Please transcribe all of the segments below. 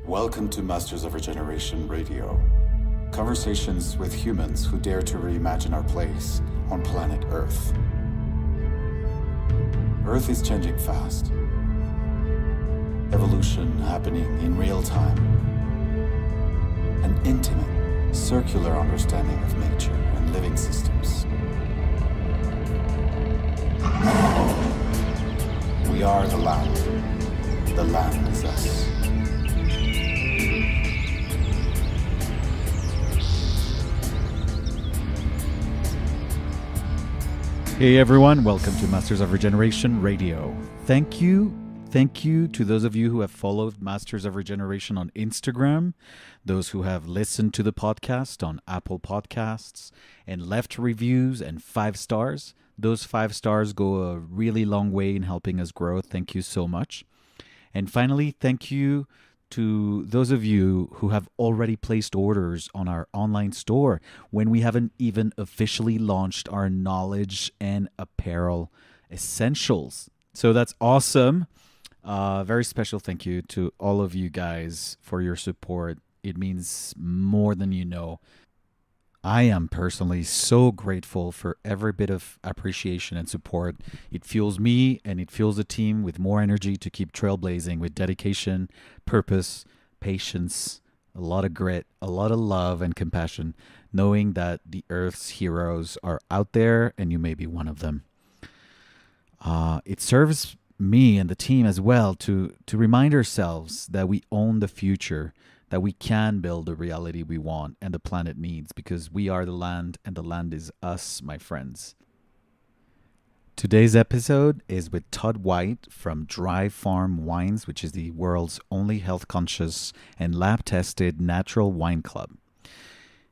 Welcome to Masters of Regeneration Radio. Conversations with humans who dare to reimagine our place on planet Earth. Earth is changing fast. Evolution happening in real time. An intimate, circular understanding of nature and living systems. We are the land. The land is us. Hey everyone, welcome to Masters of Regeneration Radio. Thank you to those of you who have followed Masters of Regeneration on Instagram, those who have listened to the podcast on Apple Podcasts and left reviews and 5 stars. Those 5 stars go a really long way in helping us grow. Thank you so much. And finally, thank you to those of you who have already placed orders on our online store when we haven't even officially launched our knowledge and apparel essentials. So that's awesome. Very special thank you to all of you guys for your support. It means more than you know. I am personally so grateful for every bit of appreciation and support. It fuels me and it fuels the team with more energy to keep trailblazing with dedication, purpose, patience, a lot of grit, a lot of love and compassion, knowing that the Earth's heroes are out there and you may be one of them. It serves me and the team as well to remind ourselves that we own the future, that we can build the reality we want and the planet needs, because we are the land and the land is us, my friends. Today's episode is with Todd White from Dry Farm Wines, which is the world's only health-conscious and lab-tested natural wine club.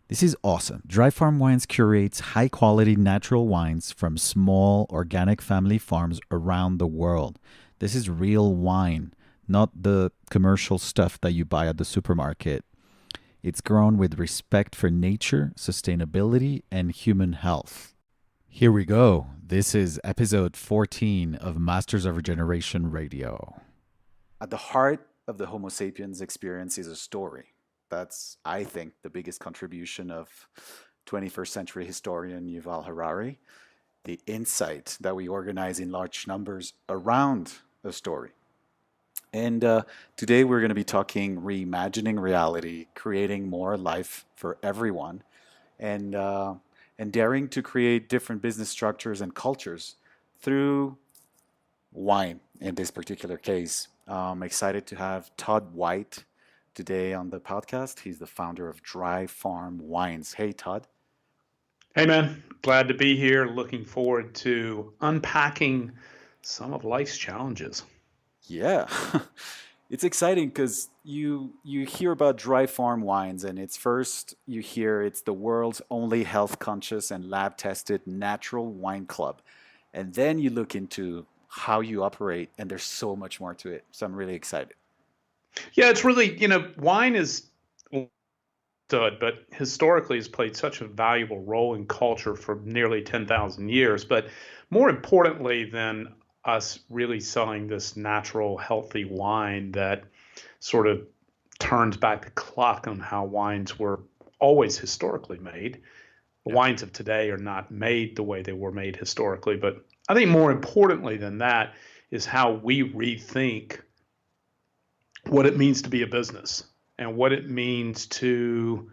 This is awesome. Dry Farm Wines curates high-quality natural wines from small organic family farms around the world. This is real wine, not the commercial stuff that you buy at the supermarket. It's grown with respect for nature, sustainability, and human health. Here we go. This is episode 14 of Masters of Regeneration Radio. At the heart of the Homo sapiens experience is a story. That's, I think, the biggest contribution of 21st century historian Yuval Harari. The insight that we organize in large numbers around a story. And today we're going to be talking reimagining reality, creating more life for everyone, and daring to create different business structures and cultures through wine in this particular case. I'm excited to have Todd White today on the podcast. He's the founder of Dry Farm Wines. Hey, Todd. Hey, man. Glad to be here. Looking forward to unpacking some of life's challenges. Yeah, it's exciting because you hear about Dry Farm Wines and it's first you hear it's the world's only health-conscious and lab-tested natural wine club. And then you look into how you operate and there's so much more to it. So I'm really excited. Yeah, it's really, wine is good, but historically has played such a valuable role in culture for nearly 10,000 years. But more importantly than us really selling this natural, healthy wine that sort of turns back the clock on how wines were always historically made. The wines of today are not made the way they were made historically, but I think more importantly than that is how we rethink what it means to be a business and what it means to,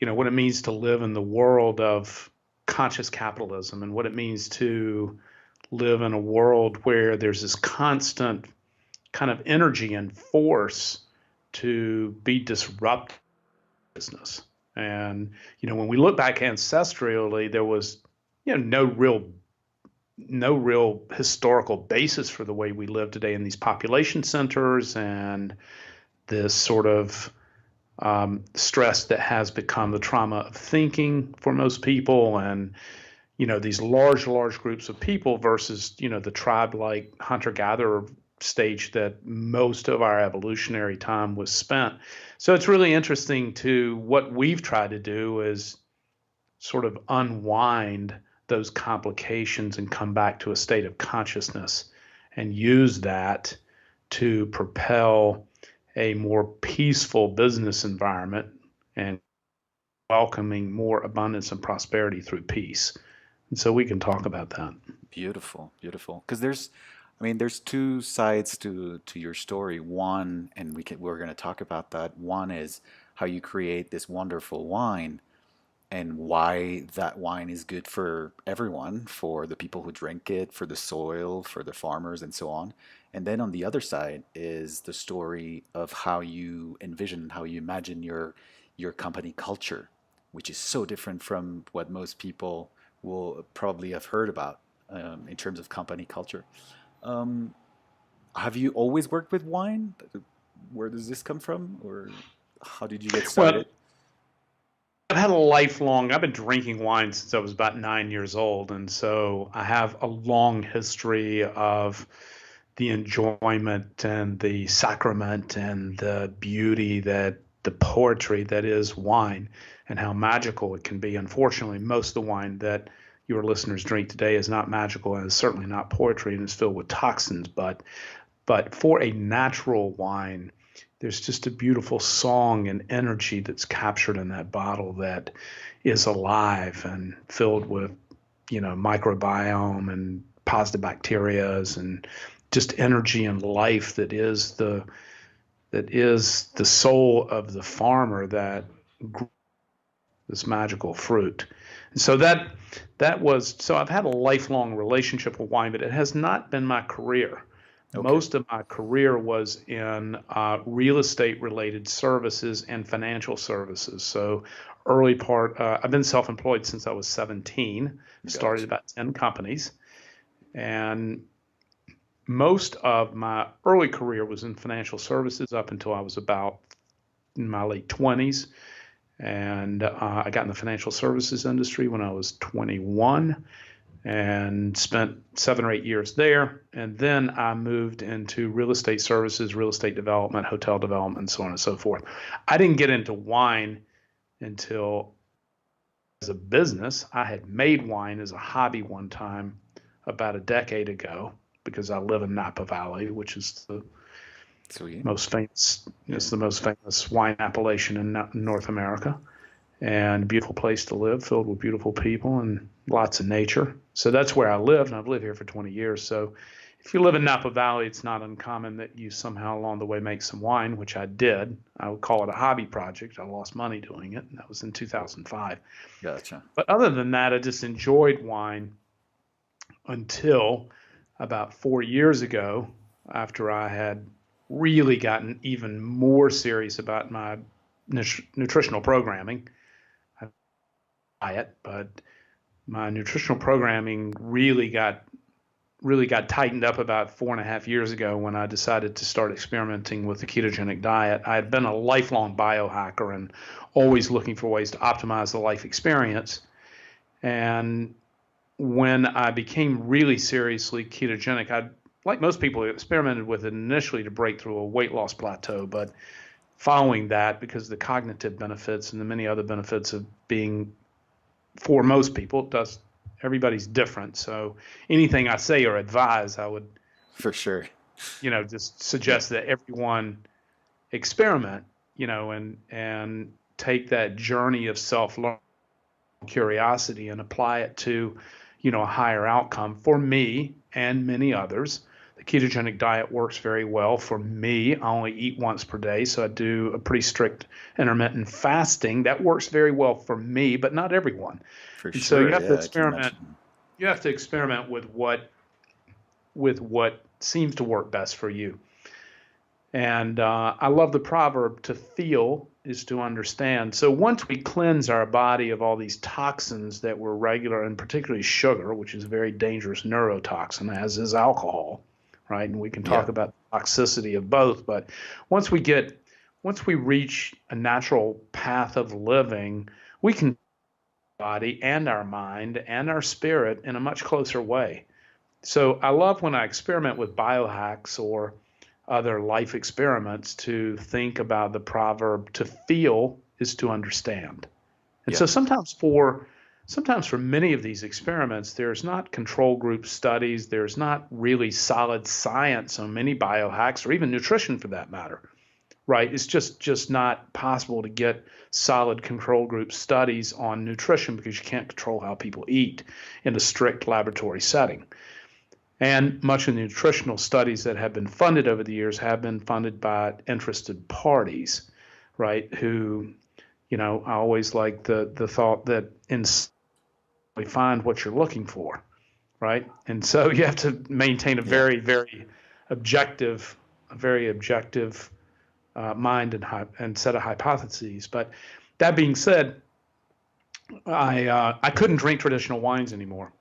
what it means to live in the world of conscious capitalism and what it means to live in a world where there's this constant kind of energy and force to be disruptive business. And, when we look back ancestrally, there was, no real historical basis for the way we live today in these population centers and this sort of stress that has become the trauma of thinking for most people. And these large groups of people versus, the tribe-like hunter-gatherer stage that most of our evolutionary time was spent. So it's really interesting to what we've tried to do is sort of unwind those complications and come back to a state of consciousness and use that to propel a more peaceful business environment and welcoming more abundance and prosperity through peace. And so we can talk about that. Beautiful, beautiful. Because there's two sides to your story. One, and we're going to talk about that. One is how you create this wonderful wine, and why that wine is good for everyone, for the people who drink it, for the soil, for the farmers, and so on. And then on the other side is the story of how you envision, how you imagine your company culture, which is so different from what most people will probably have heard about in terms of company culture. Um, have you always worked with wine? Where does this come from, or how did you get Well, started? I've been drinking wine since I was about 9 years old. And so I have a long history of the enjoyment and the sacrament and the beauty the poetry that is wine and how magical it can be. Unfortunately, most of the wine that your listeners drink today is not magical and is certainly not poetry and is filled with toxins. But for a natural wine, there's just a beautiful song and energy that's captured in that bottle that is alive and filled with, microbiome and positive bacterias and just energy and life that is the soul of the farmer that grew this magical fruit. And so I've had a lifelong relationship with wine, but it has not been my career. Okay. Most of my career was in real estate related services and financial services. So I've been self-employed since I was 17, started Gotcha. about 10 companies. And most of my early career was in financial services up until I was about in my late 20s. And I got in the financial services industry when I was 21 and spent 7 or 8 years there. And then I moved into real estate services, real estate development, hotel development, and so on and so forth. I didn't get into wine until as a business. I had made wine as a hobby one time about a decade ago because I live in Napa Valley, which is the Sweet. most famous, Yeah. it's the most famous wine appellation in North America, and a beautiful place to live, filled with beautiful people and lots of nature. So that's where I live, and I've lived here for 20 years. So if you live in Napa Valley, it's not uncommon that you somehow along the way make some wine, which I did. I would call it a hobby project. I lost money doing it, and that was in 2005. Gotcha. But other than that, I just enjoyed wine until about 4 years ago, after I had really gotten even more serious about my nutritional programming. I diet, but my nutritional programming really got tightened up about 4.5 years ago when I decided to start experimenting with the ketogenic diet. I had been a lifelong biohacker and always looking for ways to optimize the life experience. And when I became really seriously ketogenic, like most people, experimented with it initially to break through a weight loss plateau. But following that, because of the cognitive benefits and the many other benefits of being, for most people, everybody's different. So anything I say or advise, I would, For sure. just Yeah. suggest that everyone experiment, and take that journey of self-learning, curiosity, and apply it to, a higher outcome. For me and many others, the ketogenic diet works very well. For me, I only eat once per day, so I do a pretty strict intermittent fasting. That works very well for me, but not everyone. For And so you sure. have to Yeah, I can experiment. imagine. You have to experiment with what seems to work best for you. And I love the proverb, to feel is to understand. So once we cleanse our body of all these toxins that were regular, and particularly sugar, which is a very dangerous neurotoxin, as is alcohol, right? And we can Yeah. talk about the toxicity of both. But once we reach a natural path of living, we can body and our mind and our spirit in a much closer way. So I love when I experiment with biohacks or other life experiments to think about the proverb, to feel is to understand. And Yeah. so sometimes for many of these experiments, there's not control group studies, there's not really solid science on many biohacks or even nutrition for that matter, right? It's just not possible to get solid control group studies on nutrition because you can't control how people eat in a strict laboratory setting. And much of the nutritional studies that have been funded over the years have been funded by interested parties, right? Who, I always like the thought that we find what you're looking for, right? And so you have to maintain a very, very objective, mind and set of hypotheses. But that being said, I couldn't drink traditional wines anymore.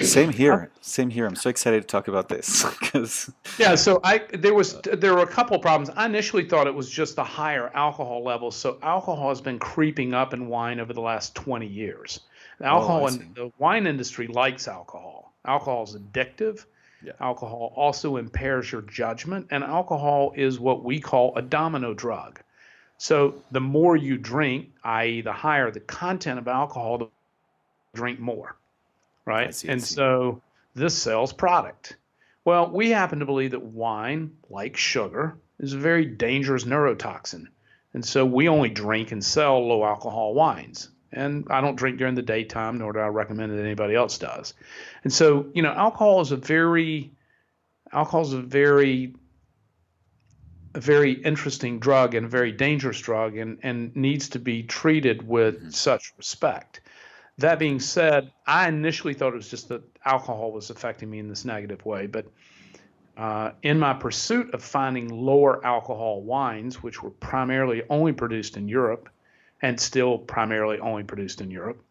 Same here. Same here. I'm so excited to talk about this because Yeah, so there were a couple of problems. I initially thought it was just the higher alcohol levels. So alcohol has been creeping up in wine over the last 20 years. The wine industry likes alcohol. Alcohol is addictive. Yeah. Alcohol also impairs your judgment, and alcohol is what we call a domino drug. So the more you drink, i.e., the higher the content of alcohol, the drink more. Right? I see. So this sells product. Well, we happen to believe that wine, like sugar, is a very dangerous neurotoxin. And so we only drink and sell low alcohol wines. And I don't drink during the daytime, nor do I recommend that anybody else does. And so, alcohol is a very interesting drug and a very dangerous drug and needs to be treated with such respect. That being said, I initially thought it was just that alcohol was affecting me in this negative way. But in my pursuit of finding lower alcohol wines, which were primarily only produced in Europe and still primarily only produced in Europe,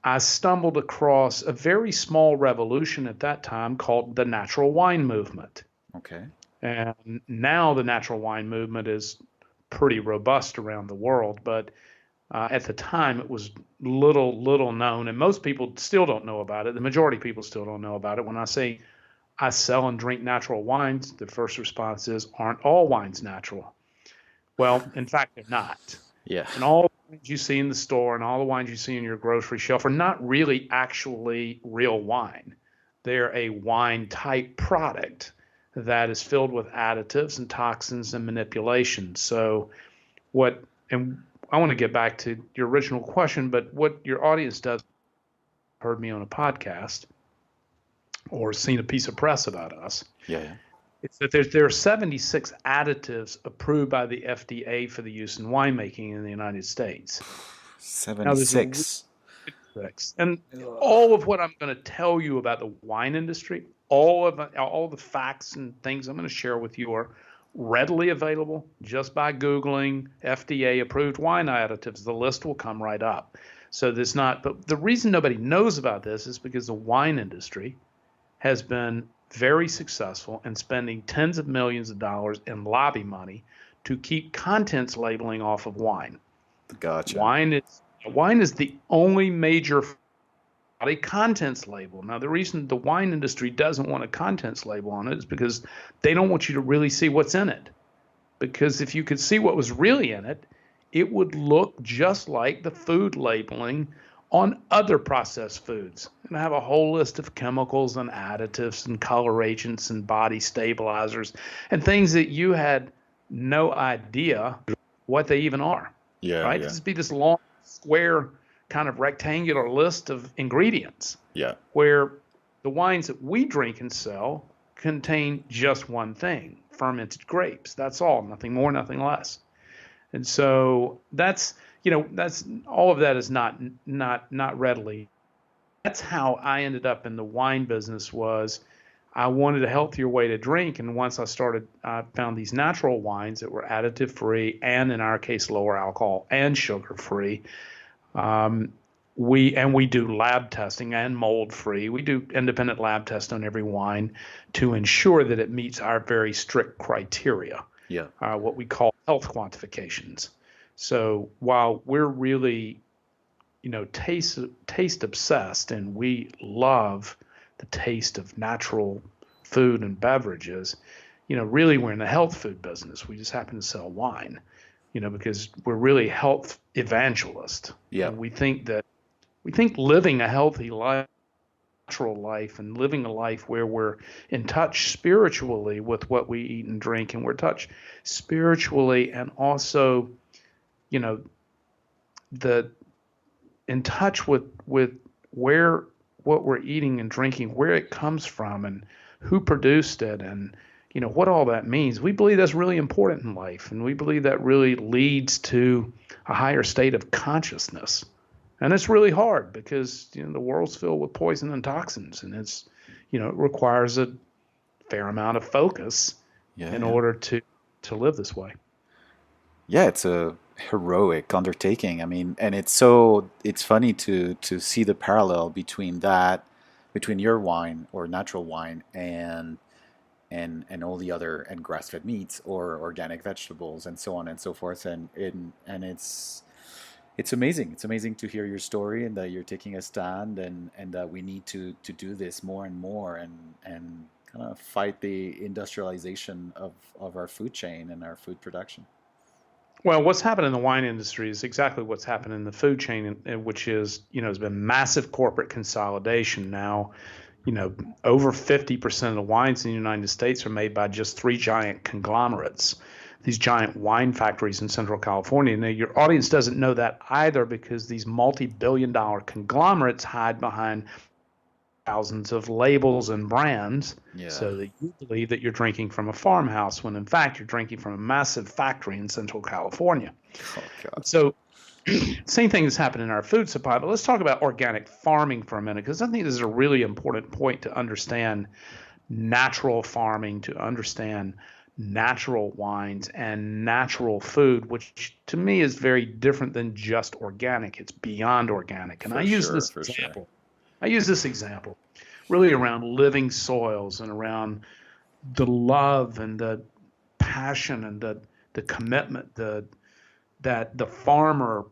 I stumbled across a very small revolution at that time called the natural wine movement. Okay. And now the natural wine movement is pretty robust around the world, but at the time, it was little known, and most people still don't know about it. The majority of people still don't know about it. When I say I sell and drink natural wines, the first response is, aren't all wines natural? Well, in fact, they're not. Yeah. And all the wines you see in the store and all the wines you see in your grocery shelf are not really actually real wine. They're a wine-type product that is filled with additives and toxins and manipulation. So I want to get back to your original question, but what your audience does, heard me on a podcast or seen a piece of press about us. Yeah. It's that there are 76 additives approved by the FDA for the use in winemaking in the United States. 76. And all of what I'm going to tell you about the wine industry, all the facts and things I'm going to share with you are readily available just by Googling FDA approved wine additives. The list will come right up. So but the reason nobody knows about this is because the wine industry has been very successful in spending tens of millions of dollars in lobby money to keep contents labeling off of wine. Gotcha. Wine is the only major a contents label. Now, the reason the wine industry doesn't want a contents label on it is because they don't want you to really see what's in it. Because if you could see what was really in it, it would look just like the food labeling on other processed foods. And I have a whole list of chemicals and additives and color agents and body stabilizers and things that you had no idea what they even are. Yeah. Right? Yeah. This would be this long, square, kind of rectangular list of ingredients. Yeah. Where the wines that we drink and sell contain just one thing: fermented grapes. That's all, nothing more, nothing less. And so that's all of that is not readily. That's how I ended up in the wine business. Was I wanted a healthier way to drink, and once I found these natural wines that were additive free and in our case lower alcohol and sugar free. We do lab testing and mold free. We do independent lab tests on every wine to ensure that it meets our very strict criteria. Yeah. What we call health quantifications. So while we're really, taste obsessed and we love the taste of natural food and beverages, really we're in the health food business. We just happen to sell wine, because we're really health evangelists. Yeah. And we think living a healthy life natural life and living a life where we're in touch spiritually with what we eat and drink, and we're touched spiritually and also, you know, the in touch with where what we're eating and drinking, where it comes from, and who produced it, and what all that means. We believe that's really important in life, and we believe that really leads to a higher state of consciousness. And it's really hard because the world's filled with poison and toxins, and it requires a fair amount of focus in order to live this way. Yeah, it's a heroic undertaking. I mean, and it's funny to see the parallel between your wine or natural wine and all the other and grass-fed meats or organic vegetables and so on and so forth. And it's amazing. It's amazing to hear your story and that you're taking a stand and that we need to do this more and more and kind of fight the industrialization of our food chain and our food production. Well, what's happened in the wine industry is exactly what's happened in the food chain, which is, has been massive corporate consolidation. Now, over 50% of the wines in the United States are made by just three giant conglomerates, these giant wine factories in Central California. Now, your audience doesn't know that either because these multi-billion-dollar conglomerates hide behind thousands of labels and brands so that you believe that you're drinking from a farmhouse when in fact you're drinking from a massive factory in Central California. Oh, God. So same thing has happened in our food supply, but let's talk about organic farming for a minute, because I think this is a really important point to understand natural farming, to understand natural wines and natural food, which to me is very different than just organic. It's beyond organic. And I use this example. I use this example really around living soils and around the love and the passion and the commitment that the farmer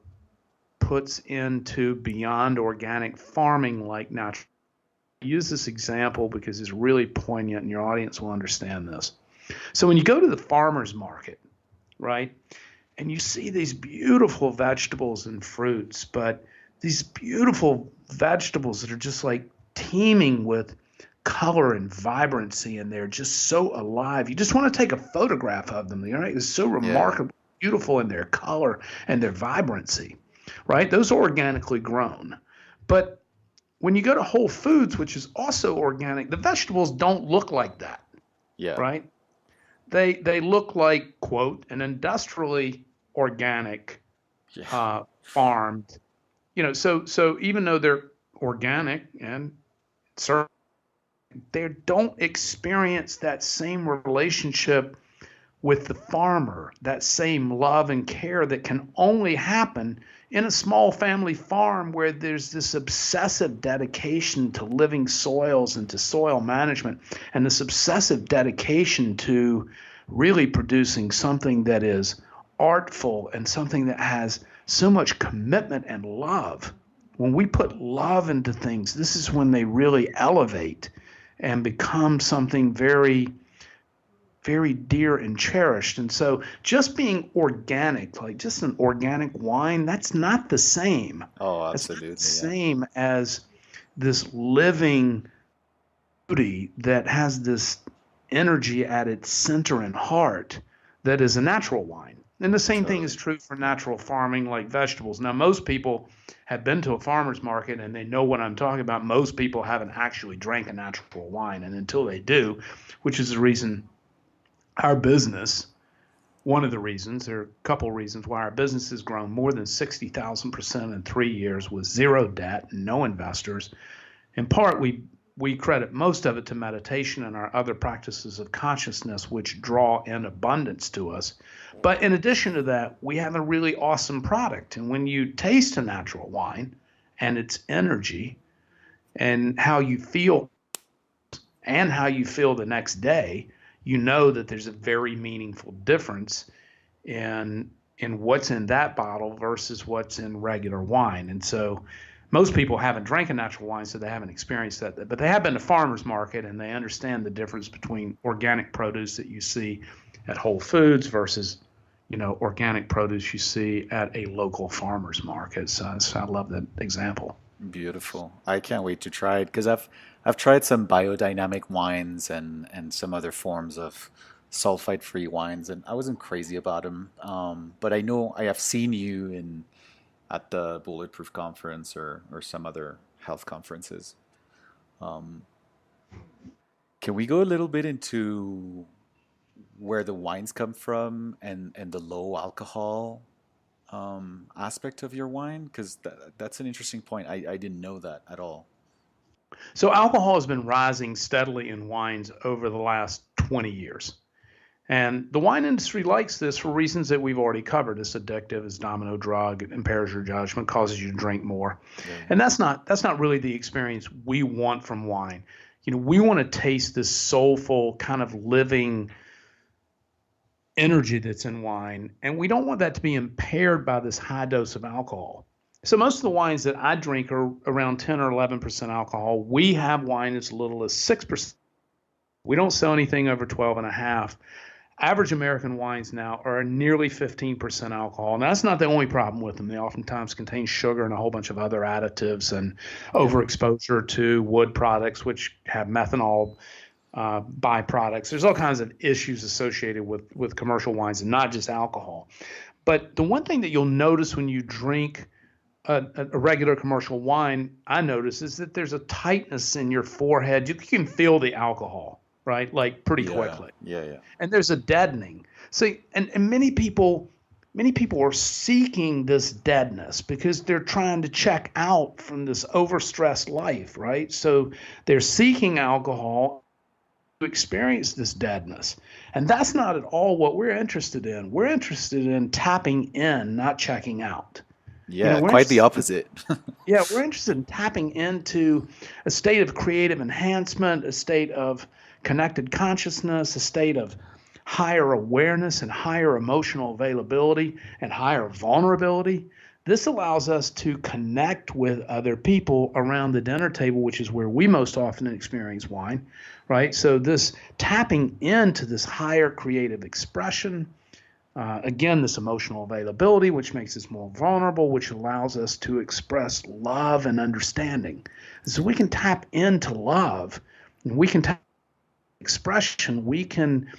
puts into beyond organic farming like natural. I use this example because it's really poignant and your audience will understand this. So when you go to the farmer's market, right, and you see these beautiful vegetables and fruits, but these beautiful vegetables that are just like teeming with color and vibrancy, and they're just so alive. You just want to take a photograph of them, right? It's so remarkable, beautiful in their color and their vibrancy, right? Those are organically grown. But when you go to Whole Foods, which is also organic, the vegetables don't look like that, right? They look like, quote, an industrially organic farmed. So even though they're organic and certain, they don't experience that same relationship with the farmer, that same love and care that can only happen in a small family farm where there's this obsessive dedication to living soils and to soil management, and this obsessive dedication to really producing something that is artful and something that has so much commitment and love. When we put love into things, this is when they really elevate and become something very, very dear and cherished. And so just being organic, like just an organic wine, that's not the same. Oh, absolutely. It's not the same as this living beauty that has this energy at its center and heart that is a natural wine. And the same thing is true for natural farming like vegetables. Now, most people have been to a farmer's market and they know what I'm talking about. Most people haven't actually drank a natural wine. And until they do, which is the reason our business, one of the reasons, there are a couple reasons why our business has grown more than 60,000% in 3 years with zero debt and no investors. In part, we credit most of it to meditation and our other practices of consciousness, which draw in abundance to us. But in addition to that, we have a really awesome product. And when you taste a natural wine and its energy and how you feel and how you feel the next day, you know that there's a very meaningful difference in what's in that bottle versus what's in regular wine. And so most people haven't drank a natural wine, so they haven't experienced that. But they have been to farmers market, and they understand the difference between organic produce that you see at Whole Foods versus, organic produce you see at a local farmers market. So I love that example. Beautiful. I can't wait to try it because I've tried some biodynamic wines and some other forms of sulfite-free wines, and I wasn't crazy about them. But I know I have seen you in at the Bulletproof conference or some other health conferences. Um, can we go a little bit into where the wines come from and the low alcohol aspect of your wine? Because that's an interesting point. I didn't know that at all. So alcohol has been rising steadily in wines over the last 20 years. And the wine industry likes this for reasons that we've already covered. It's addictive, it's a domino drug, it impairs your judgment, causes you to drink more. Yeah, And that's not really the experience we want from wine. We want to taste this soulful kind of living energy that's in wine, and we don't want that to be impaired by this high dose of alcohol. So most of the wines that I drink are around 10 or 11% alcohol. We have wine as little as 6%. We don't sell anything over 12 and a half. Average American wines now are nearly 15% alcohol. And that's not the only problem with them. They oftentimes contain sugar and a whole bunch of other additives and yeah, overexposure to wood products, which have methanol byproducts. There's all kinds of issues associated with commercial wines and not just alcohol. But the one thing that you'll notice when you drink a regular commercial wine, I notice, is that there's a tightness in your forehead. You can feel the alcohol, right? Like pretty yeah, quickly. yeah, yeah. And there's a deadening. So, and many people are seeking this deadness because they're trying to check out from this overstressed life, right? So they're seeking alcohol to experience this deadness. And that's not at all what we're interested in. We're interested in tapping in, not checking out. Yeah, We're quite the interested, opposite. yeah, we're interested in tapping into a state of creative enhancement, a state of connected consciousness, a state of higher awareness and higher emotional availability and higher vulnerability. This allows us to connect with other people around the dinner table, which is where we most often experience wine, right? So this tapping into this higher creative expression, again, this emotional availability, which makes us more vulnerable, which allows us to express love and understanding. So we can tap into love, and we can tap expression, we can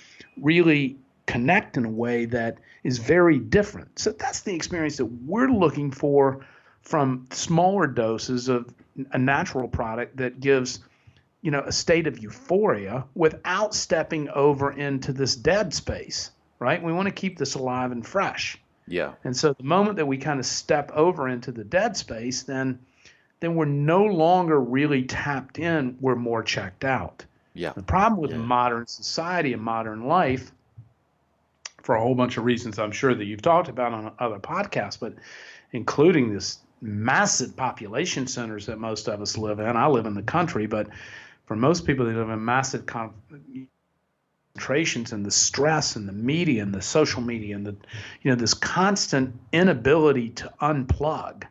really connect in a way that is very different. So that's the experience that we're looking for from smaller doses of a natural product that gives a state of euphoria without stepping over into this dead space, right? We want to keep this alive and fresh. Yeah, And so the moment that we kind of step over into the dead space, then we're no longer really tapped in, we're more checked out. yeah, The problem with yeah, modern society and modern life, for a whole bunch of reasons I'm sure that you've talked about on other podcasts, but including this massive population centers that most of us live in. I live in the country, but for most people, they live in massive concentrations, and the stress and the media and the social media and this constant inability to unplug,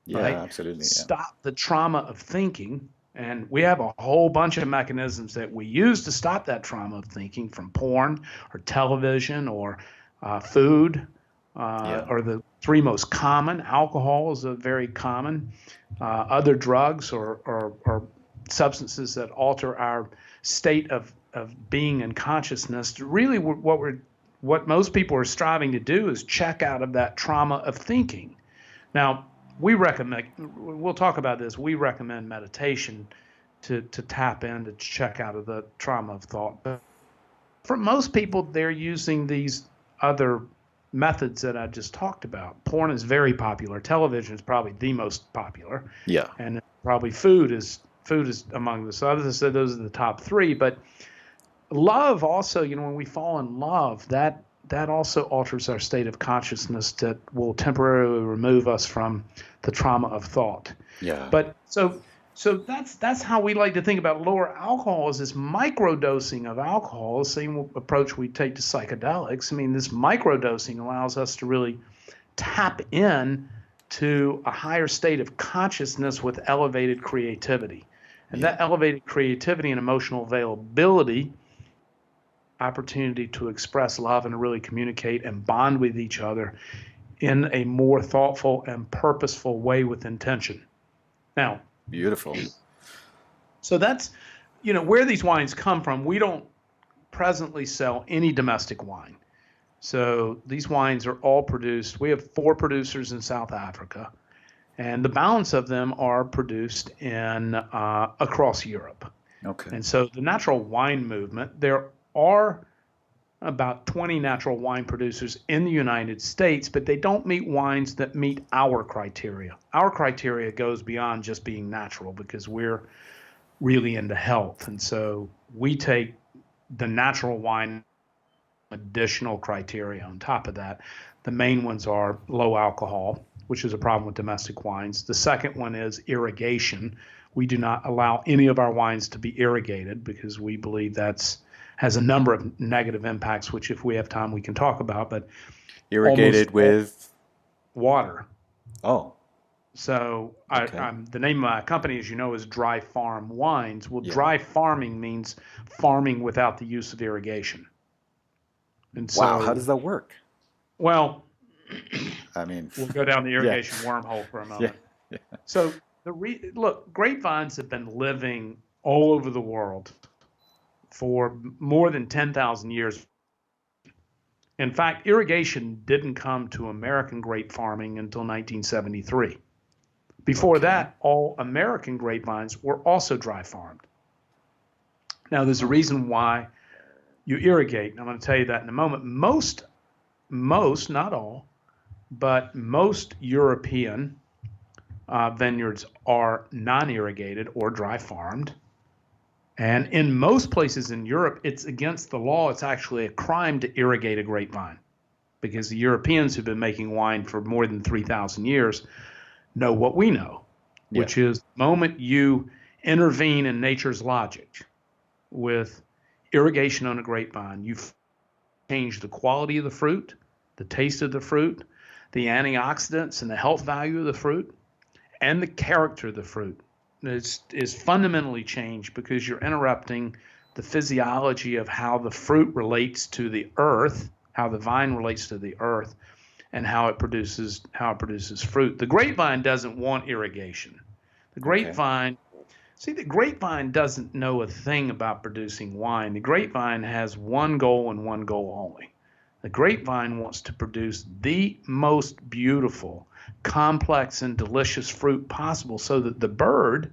yeah, right? absolutely. Yeah, Stop the trauma of thinking. And we have a whole bunch of mechanisms that we use to stop that trauma of thinking, from porn or television or food, yeah, or the three most common. Alcohol is a very common. Other drugs or substances that alter our state of being and consciousness. Really, what most people are striving to do is check out of that trauma of thinking. Now, we'll talk about this. We recommend meditation to tap in, to check out of the trauma of thought. But for most people, they're using these other methods that I just talked about. Porn is very popular. Television is probably the most popular. yeah, And probably food is among the, so others have said those are the top three. But love also, when we fall in love, that also alters our state of consciousness, that will temporarily remove us from the trauma of thought. yeah, But so that's how we like to think about lower alcohol, is this microdosing of alcohol, the same approach we take to psychedelics. I mean, this microdosing allows us to really tap in to a higher state of consciousness with elevated creativity. And yeah, that elevated creativity and emotional availability, opportunity to express love and to really communicate and bond with each other in a more thoughtful and purposeful way with intention. Now, Beautiful. so that's, where these wines come from. We don't presently sell any domestic wine. So these wines are all produced. We have 4 producers in South Africa, and the balance of them are produced in across Europe. Okay. And so the natural wine movement, there are about 20 natural wine producers in the United States, but they don't meet wines that meet our criteria. Our criteria goes beyond just being natural because we're really into health. And so we take the natural wine additional criteria on top of that. The main ones are low alcohol, which is a problem with domestic wines. The second one is irrigation. We do not allow any of our wines to be irrigated because we believe that's has a number of negative impacts, which if we have time we can talk about. But Irrigated with water. Oh. So Okay. the name of my company, as you know, is Dry Farm Wines. Well, Yeah. dry farming means farming without the use of irrigation. And Wow, so, how does that work? well, I mean, we'll go down the irrigation wormhole for a moment. yeah. So look, grapevines have been living all over the world for more than 10,000 years. In fact, irrigation didn't come to American grape farming until 1973. Before that, all American grapevines were also dry farmed. Now, there's a reason why you irrigate, and I'm going to tell you that in a moment. Most, not all, but most European vineyards are non-irrigated or dry farmed. And in most places in Europe, it's against the law. It's actually a crime to irrigate a grapevine because the Europeans who've been making wine for more than 3,000 years know what we know, which is the moment you intervene in nature's logic with irrigation on a grapevine, you've changed the quality of the fruit, the taste of the fruit, the antioxidants and the health value of the fruit, and the character of the fruit. Is fundamentally changed because you're interrupting the physiology of how the fruit relates to the earth, how the vine relates to the earth, and how it produces fruit. The grapevine doesn't want irrigation. The grapevine doesn't know a thing about producing wine. The grapevine has one goal and one goal only. The grapevine wants to produce the most beautiful, complex, and delicious fruit possible so that the bird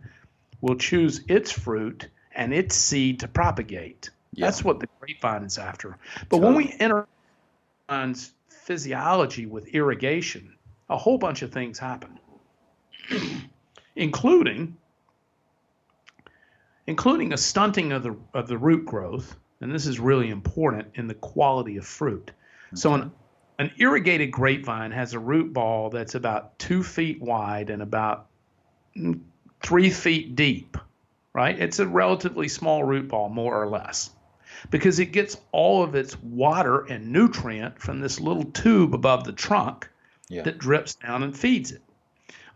will choose its fruit and its seed to propagate. Yeah. That's what the grapevine is after. But when we enter physiology with irrigation, a whole bunch of things happen, including a stunting of the root growth, and this is really important in the quality of fruit. So an irrigated grapevine has a root ball that's about 2 feet wide and about 3 feet deep, right? It's a relatively small root ball, more or less, because it gets all of its water and nutrient from this little tube above the trunk that drips down and feeds it.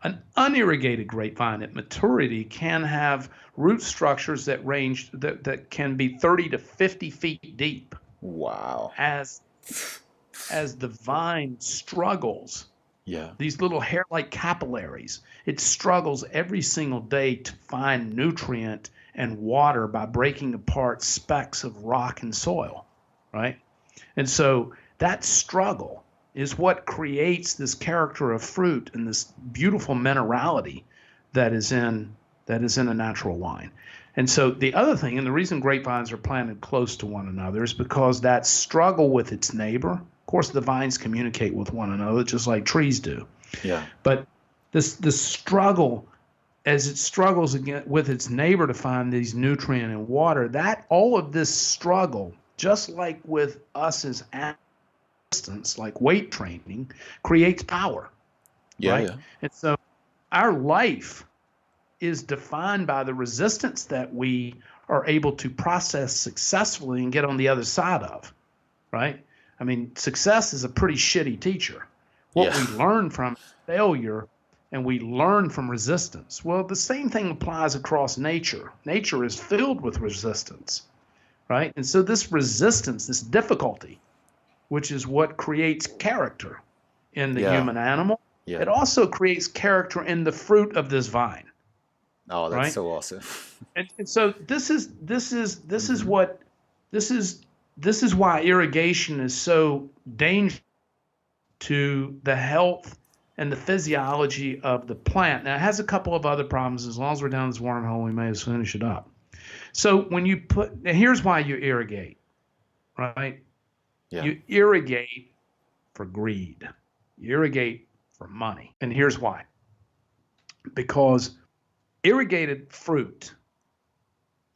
An unirrigated grapevine at maturity can have root structures that range that can be 30 to 50 feet deep. Wow. As the vine struggles, these little hair-like capillaries, it struggles every single day to find nutrient and water by breaking apart specks of rock and soil, right? And so that struggle is what creates this character of fruit and this beautiful minerality that is in a natural wine. And so the other thing, and the reason grapevines are planted close to one another, is because that struggle with its neighbor. Of course, the vines communicate with one another just like trees do. Yeah. But the struggle, as it struggles with its neighbor to find these nutrient and water, that all of this struggle, just like with us as athletes, like weight training, creates power. Yeah, right? And so our life is defined by the resistance that we are able to process successfully and get on the other side of, right? I mean, success is a pretty shitty teacher. What we learn from failure and we learn from resistance. Well, the same thing applies across nature. Nature is filled with resistance, right? And so this resistance, this difficulty, which is what creates character in the human animal, it also creates character in the fruit of this vine. Oh, that's right? so awesome. And so this is Hmm. what this is this is why irrigation is so dangerous to the health and the physiology of the plant. Now, it has a couple of other problems. As long as we're down this wormhole, we may as well finish it up. So when you put, now here's why you irrigate, right? Yeah. You irrigate for greed. You irrigate for money. And here's why. Because irrigated fruit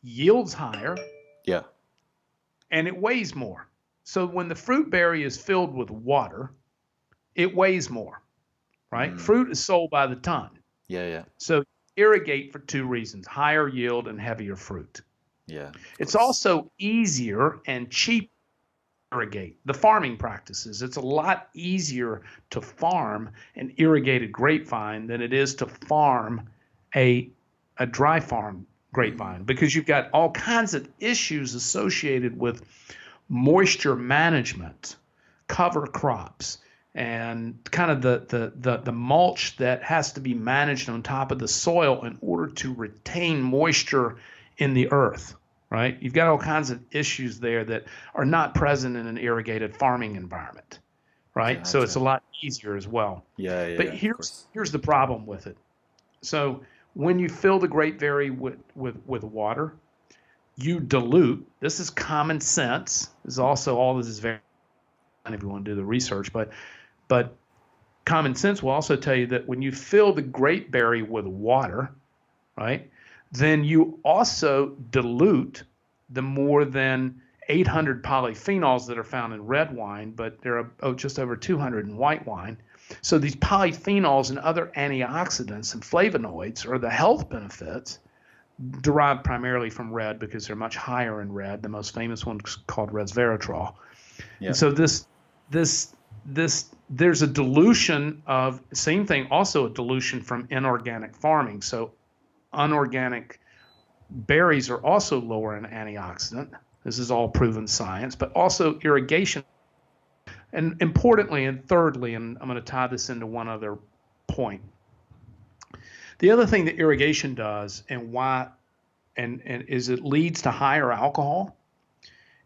yields higher Yeah. and it weighs more. So when the fruit berry is filled with water, it weighs more, right? Mm. Fruit is sold by the ton. Yeah. Yeah. So irrigate for two reasons: higher yield and heavier fruit. Yeah. Of It's course. also easier and cheaper to irrigate. The farming practices, it's a lot easier to farm an irrigated grapevine than it is to farm a, a dry farm Hmm. grapevine, because you've got all kinds of issues associated with moisture management, cover crops, and kind of the mulch that has to be managed on top of the soil in order to retain moisture in the earth, right? You've got all kinds of issues there that are not present in an irrigated farming environment, right? So it's a Gotcha. lot easier as well. Yeah. Yeah. But Yeah. Of here's course. here's the problem with it. So when you fill the grapeberry with water, you dilute. This is common sense. This is also, all this is very, if you want to do the research, but common sense will also tell you that when you fill the grapeberry with water, right, then you also dilute the more than 800 polyphenols that are found in red wine, but there are just over 200 in white wine. So these polyphenols and other antioxidants and flavonoids are the health benefits derived primarily from red, because they're much higher in red. The most famous one is called resveratrol. And Yeah. so this there's a dilution of, same thing, also a dilution from inorganic farming. So unorganic berries are also lower in antioxidant. This is all proven science, but also irrigation. And importantly, and thirdly, and I'm going to tie this into one other point. The other thing that irrigation does, and why, and is, it leads to higher alcohol,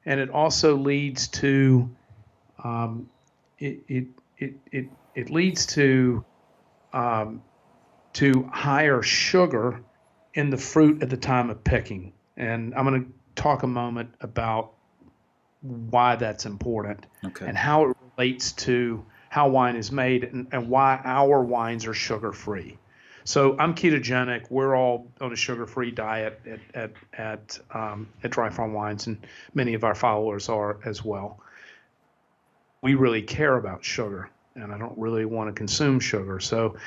and it also leads to um, it, it, it leads um, to higher sugar in the fruit at the time of picking. And I'm going to talk a moment about why that's important Okay. and how it relates to how wine is made, and why our wines are sugar free. So I'm ketogenic. We're all on a sugar-free diet at Dry Farm Wines, and many of our followers are as well. We really care about sugar, and I don't really want to consume sugar. So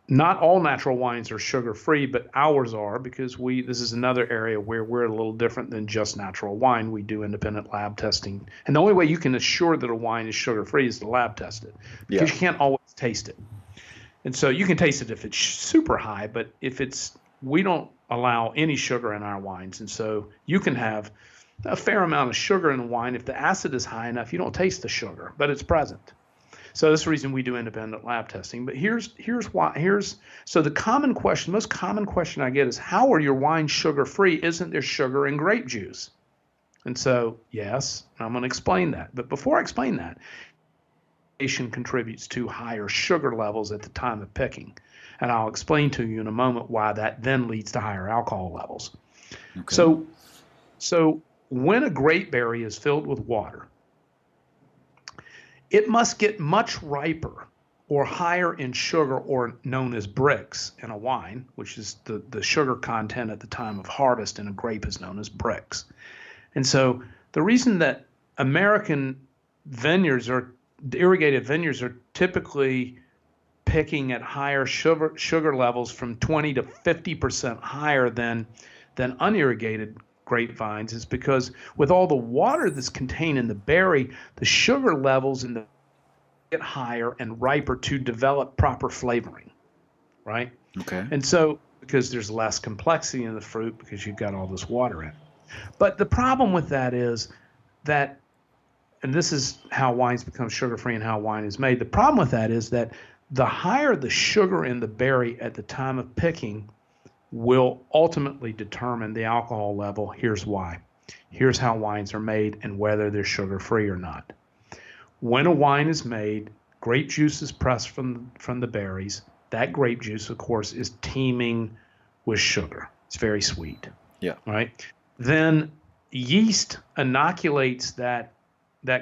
not all natural wines are sugar free, but ours are, because this is another area where we're a little different than just natural wine. We do independent lab testing. And the only way you can assure that a wine is sugar free is to lab test it, Yeah. because you can't always taste it. And so you can taste it if it's super high, but if it's, we don't allow any sugar in our wines. And so you can have a fair amount of sugar in the wine. If the acid is high enough, you don't taste the sugar, but it's present. So that's the reason we do independent lab testing. But so the common question, most common question I get is, how are your wines sugar free? Isn't there sugar in grape juice? And so, yes, I'm going to explain that. But before I explain that, contributes to higher sugar levels at the time of picking. And I'll explain to you in a moment why that then leads to higher alcohol levels. Okay. So when a grape berry is filled with water, it must get much riper or higher in sugar, or known as brix in a wine, which is the sugar content at the time of harvest in a grape is known as brix. And so the reason that American irrigated vineyards are typically picking at higher sugar levels, from 20 to 50% higher than unirrigated grapevines, is because with all the water that's contained in the berry, the sugar levels in the get higher and riper to develop proper flavoring, right? Okay. And so, because there's less complexity in the fruit, because you've got all this water in it. But the problem with that is that, and this is how wines become sugar-free and how wine is made. The problem with that is that the higher the sugar in the berry at the time of picking, will ultimately determine the alcohol level. Here's why. Here's how wines are made and whether they're sugar-free or not. When a wine is made, grape juice is pressed from the berries. That grape juice, of course, is teeming with sugar. It's very sweet. Yeah. Right? Then yeast inoculates that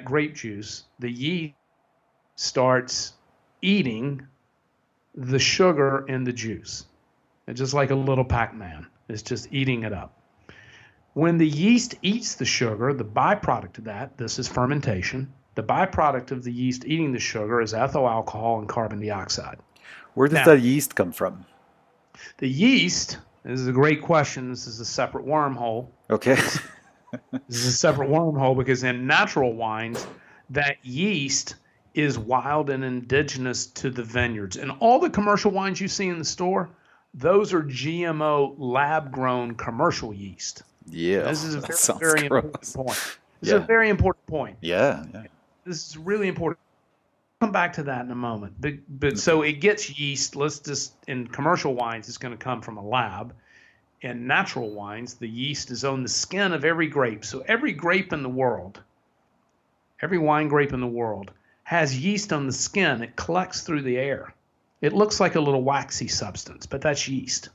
grape juice. The yeast starts eating the sugar in the juice. It's just like a little Pac-Man. It's just eating it up. When the yeast eats the sugar, the byproduct of that, this is fermentation, the byproduct of the yeast eating the sugar is ethyl alcohol and carbon dioxide. Where does Now, that yeast come from? The yeast, this is a great question. This is a separate wormhole. Okay. This is a separate wormhole because in natural wines, that yeast is wild and indigenous to the vineyards. And all the commercial wines you see in the store, those are GMO lab-grown commercial yeast. Yeah. This is a that sounds very important gross. point. This is a very important point. Yeah. This is really important. Come back to that in a moment. But so it gets yeast. Let's just, in commercial wines, it's going to come from a lab. In natural wines, the yeast is on the skin of every grape. So every grape in the world, every wine grape in the world has yeast on the skin. It collects through the air. It looks like a little waxy substance, but that's yeast.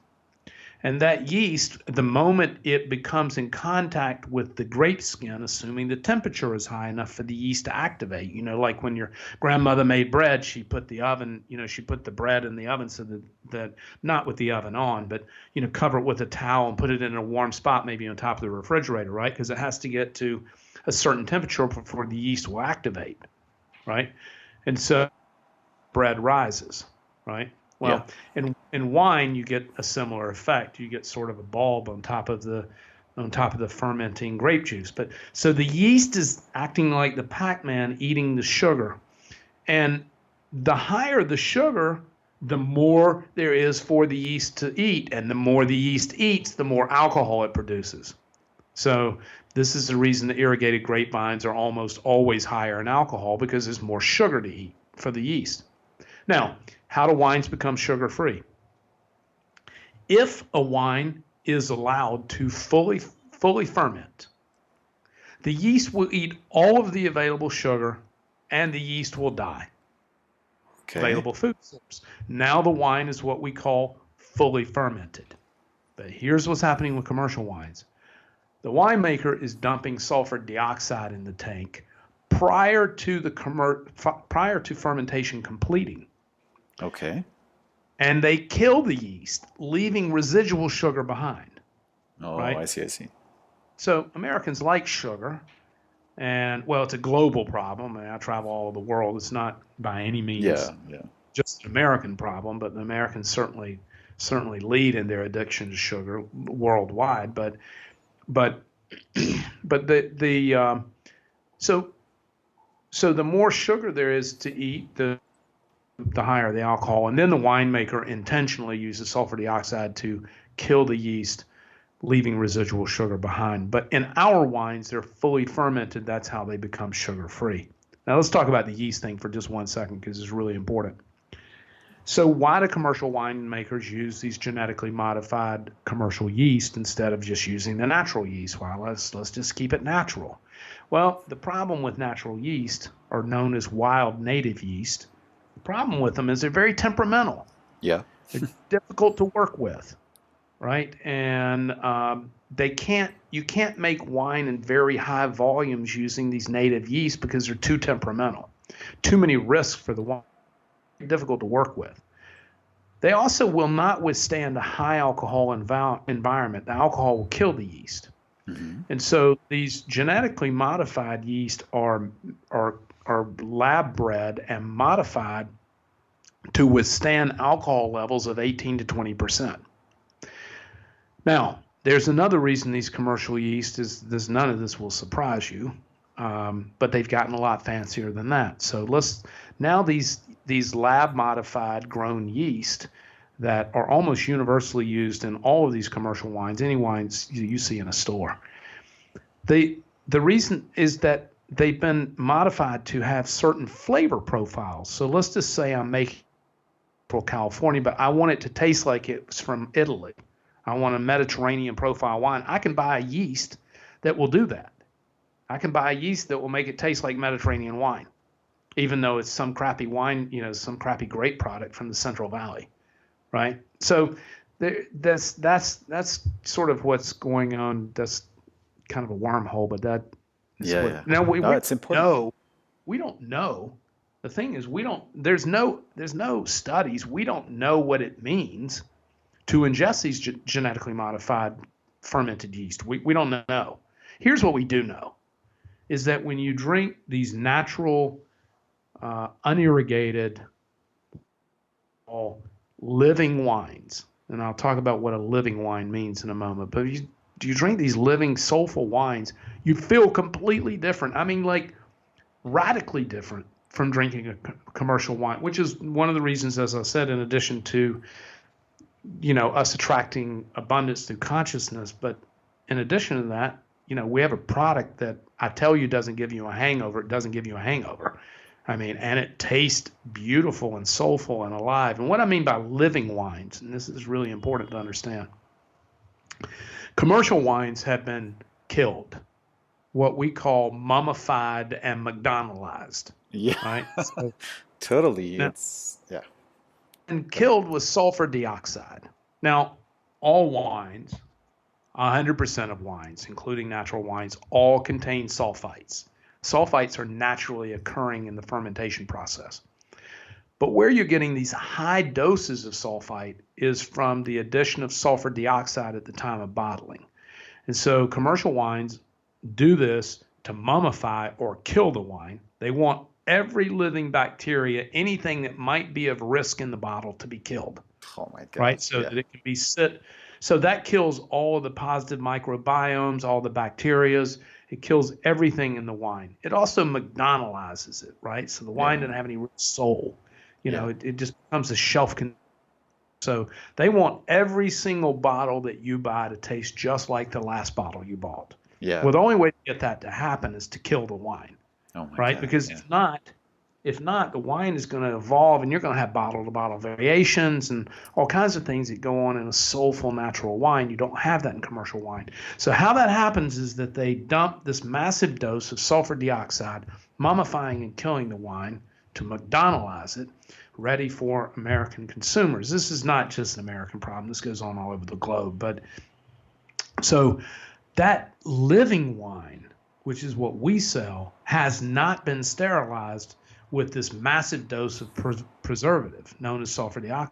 And that yeast, the moment it becomes in contact with the grape skin, assuming the temperature is high enough for the yeast to activate, like when your grandmother made bread, she put the bread in the oven so that not with the oven on, but, cover it with a towel and put it in a warm spot, maybe on top of the refrigerator, right? Because it has to get to a certain temperature before the yeast will activate, right? And so bread rises, right? Well, in wine, you get a similar effect. You get sort of a bulb on top of the fermenting grape juice. But so the yeast is acting like the Pac-Man eating the sugar. And the higher the sugar, the more there is for the yeast to eat. And the more the yeast eats, the more alcohol it produces. So this is the reason that irrigated grapevines are almost always higher in alcohol, because there's more sugar to eat for the yeast. Now, how do wines become sugar-free? If a wine is allowed to fully ferment, the yeast will eat all of the available sugar and the yeast will die. Okay. Available food source. Now the wine is what we call fully fermented. But here's what's happening with commercial wines. The winemaker is dumping sulfur dioxide in the tank prior to fermentation completing. Okay. And they kill the yeast, leaving residual sugar behind. Oh, right? I see. So Americans like sugar, and it's a global problem. I travel all over the world. It's not by any means just an American problem, but the Americans certainly lead in their addiction to sugar worldwide. But so the more sugar there is to eat, the higher the alcohol. And then the winemaker intentionally uses sulfur dioxide to kill the yeast, leaving residual sugar behind. But in our wines, they're fully fermented. That's how they become sugar-free. Now let's talk about the yeast thing for just 1 second, because it's really important. So why do commercial winemakers use these genetically modified commercial yeast instead of just using the natural yeast? Well, let's just keep it natural. Well, the problem with natural yeast, are known as wild native yeast. The problem with them is they're very temperamental. Yeah. They're difficult to work with, right? And you can't make wine in very high volumes using these native yeast because they're too temperamental. Too many risks for the wine. Difficult to work with. They also will not withstand a high alcohol environment. The alcohol will kill the yeast. Mm-hmm. And so these genetically modified yeast are lab bred and modified to withstand alcohol levels of 18 to 20%. Now, there's another reason these commercial yeast is none of this will surprise you, but they've gotten a lot fancier than that. So these lab modified grown yeast that are almost universally used in all of these commercial wines, any wines you see in a store. The reason is that they've been modified to have certain flavor profiles. So let's just say I'm making from California, but I want it to taste like it's from Italy. I want a Mediterranean profile wine. I can buy a yeast that will do that. I can buy a yeast that will make it taste like Mediterranean wine, even though it's some crappy wine, some crappy grape product from the Central Valley, right? So that's sort of what's going on. That's kind of a wormhole, but that is Yeah, what. yeah. Now we No, it's important. know we don't know. The thing is, we don't. There's no studies. We don't know what it means to ingest these genetically modified fermented yeast. We don't know. Here's what we do know is that when you drink these natural, unirrigated, all living wines, and I'll talk about what a living wine means in a moment, but if you drink these living, soulful wines, you feel completely different. I mean, like radically different from drinking a commercial wine, which is one of the reasons, as I said, in addition to us attracting abundance through consciousness. But in addition to that, we have a product that I tell you doesn't give you a hangover. It doesn't give you a hangover. I mean, and it tastes beautiful and soulful and alive. And what I mean by living wines, and this is really important to understand, commercial wines have been killed, what we call mummified and McDonaldized. Yeah. Right? So, Totally. now, Yeah. and killed with sulfur dioxide. Now, all wines, 100% of wines, including natural wines, all contain sulfites. Sulfites are naturally occurring in the fermentation process. But where you're getting these high doses of sulfite is from the addition of sulfur dioxide at the time of bottling. And so commercial wines do this to mummify or kill the wine. They want every living bacteria, anything that might be of risk in the bottle, to be killed. Oh my God. Right? So that it can be sit. So that kills all of the positive microbiomes, all the bacterias. It kills everything in the wine. It also McDonaldizes it, right? So the wine doesn't have any real soul. It just becomes a shelf. So they want every single bottle that you buy to taste just like the last bottle you bought. Yeah. Well, the only way to get that to happen is to kill the wine, Oh my right? God. Because Yeah. if not, the wine is going to evolve, and you're going to have bottle-to-bottle variations and all kinds of things that go on in a soulful natural wine. You don't have that in commercial wine. So how that happens is that they dump this massive dose of sulfur dioxide, mummifying and killing the wine to McDonaldize it, ready for American consumers. This is not just an American problem. This goes on all over the globe. But so that living wine, which is what we sell, has not been sterilized with this massive dose of preservative known as sulfur dioxide,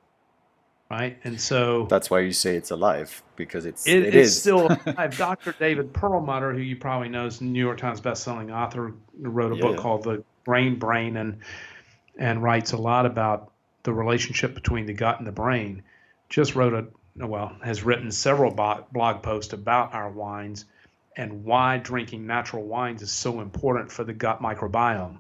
right? And so That's why you say it's alive, because it it's is. still alive. Dr. David Perlmutter, who you probably know is a New York Times bestselling author, wrote a book called The Brain, and writes a lot about the relationship between the gut and the brain. Just has written several blog posts about our wines and why drinking natural wines is so important for the gut microbiome.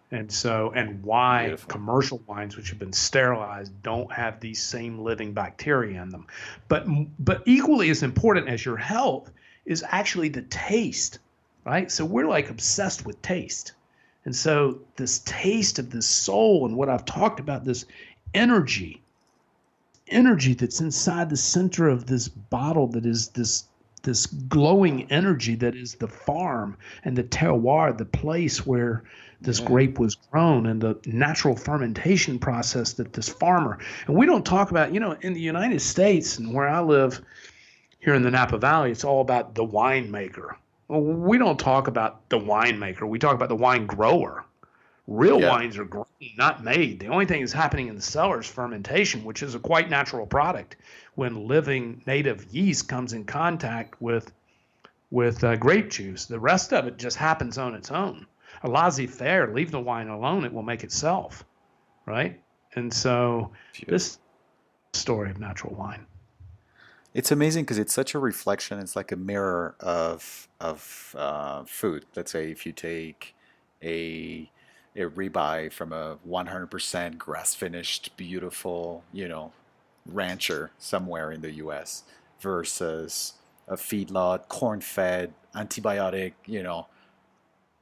And why Beautiful. commercial wines, which have been sterilized, don't have these same living bacteria in them. But equally as important as your health is actually the taste, right? So we're like obsessed with taste. And so this taste of this soul and what I've talked about, this energy that's inside the center of this bottle, that is this glowing energy that is the farm and the terroir, the place where this grape was grown, and the natural fermentation process that this farmer. And we don't talk about, in the United States and where I live here in the Napa Valley, it's all about the winemaker. Well, we don't talk about the winemaker. We talk about the wine grower. Real wines are grown, not made. The only thing that's happening in the cellar is fermentation, which is a quite natural product when living native yeast comes in contact with grape juice. The rest of it just happens on its own. A laissez-faire, leave the wine alone, it will make itself, right? And so this story of natural wine. It's amazing because it's such a reflection. It's like a mirror of food. Let's say if you take a ribeye from a 100% grass-finished, beautiful, rancher somewhere in the U.S. versus a feedlot, corn-fed, antibiotic,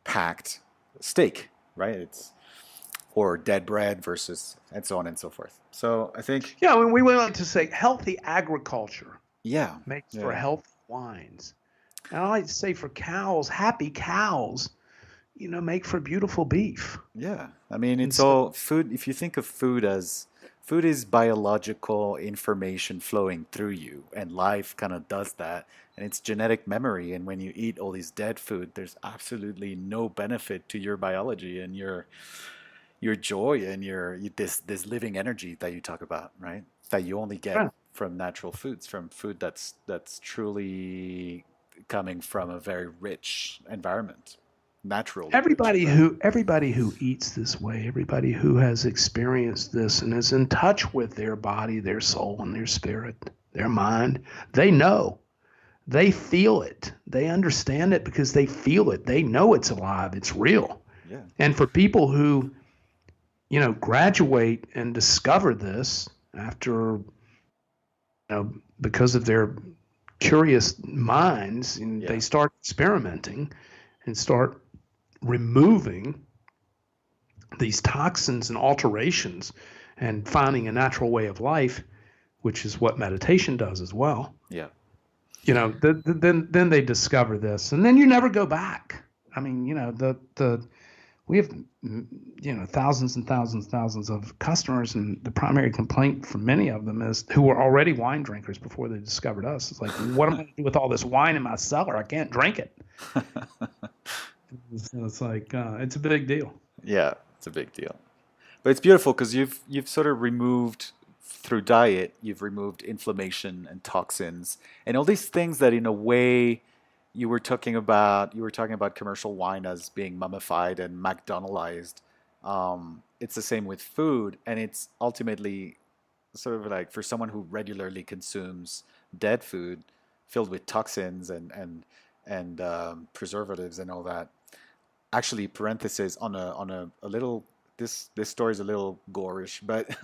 packed steak, right? Or dead bread versus, and so on and so forth. So I think, we went on to say healthy agriculture Yeah. makes for Yeah. healthy wines. And I like to say for cows, happy cows, make for beautiful beef. Yeah. I mean, And it's so, all food. If you think of food as food is biological information flowing through you, and life kind of does that. And it's genetic memory. And when you eat all this dead food, there's absolutely no benefit to your biology and your joy and this living energy that you talk about, right? That you only get yeah. from natural foods, from food that's truly coming from a very rich environment, naturally rich environment. Everybody who eats this way, everybody who has experienced this and is in touch with their body, their soul, and their spirit, their mind, they know. They feel it. They understand it because they feel it. They know it's alive. It's real. Yeah. And for people who, graduate and discover this after, because of their curious minds, and they Yeah. start experimenting and start removing these toxins and alterations and finding a natural way of life, which is what meditation does as well. Yeah. Then they discover this, and then you never go back. I mean, the we have thousands and thousands and thousands of customers, and the primary complaint from many of them is who were already wine drinkers before they discovered us. It's like, what am I going to do with all this wine in my cellar? I can't drink it. So it's like it's a big deal. Yeah, it's a big deal. But it's beautiful because you've sort of removed through diet, you've removed inflammation and toxins and all these things that in a way you were talking about commercial wine as being mummified and McDonaldized. It's the same with food, and it's ultimately sort of like for someone who regularly consumes dead food filled with toxins and preservatives and all that. Actually, parenthesis on a little, this story is a little gorish, but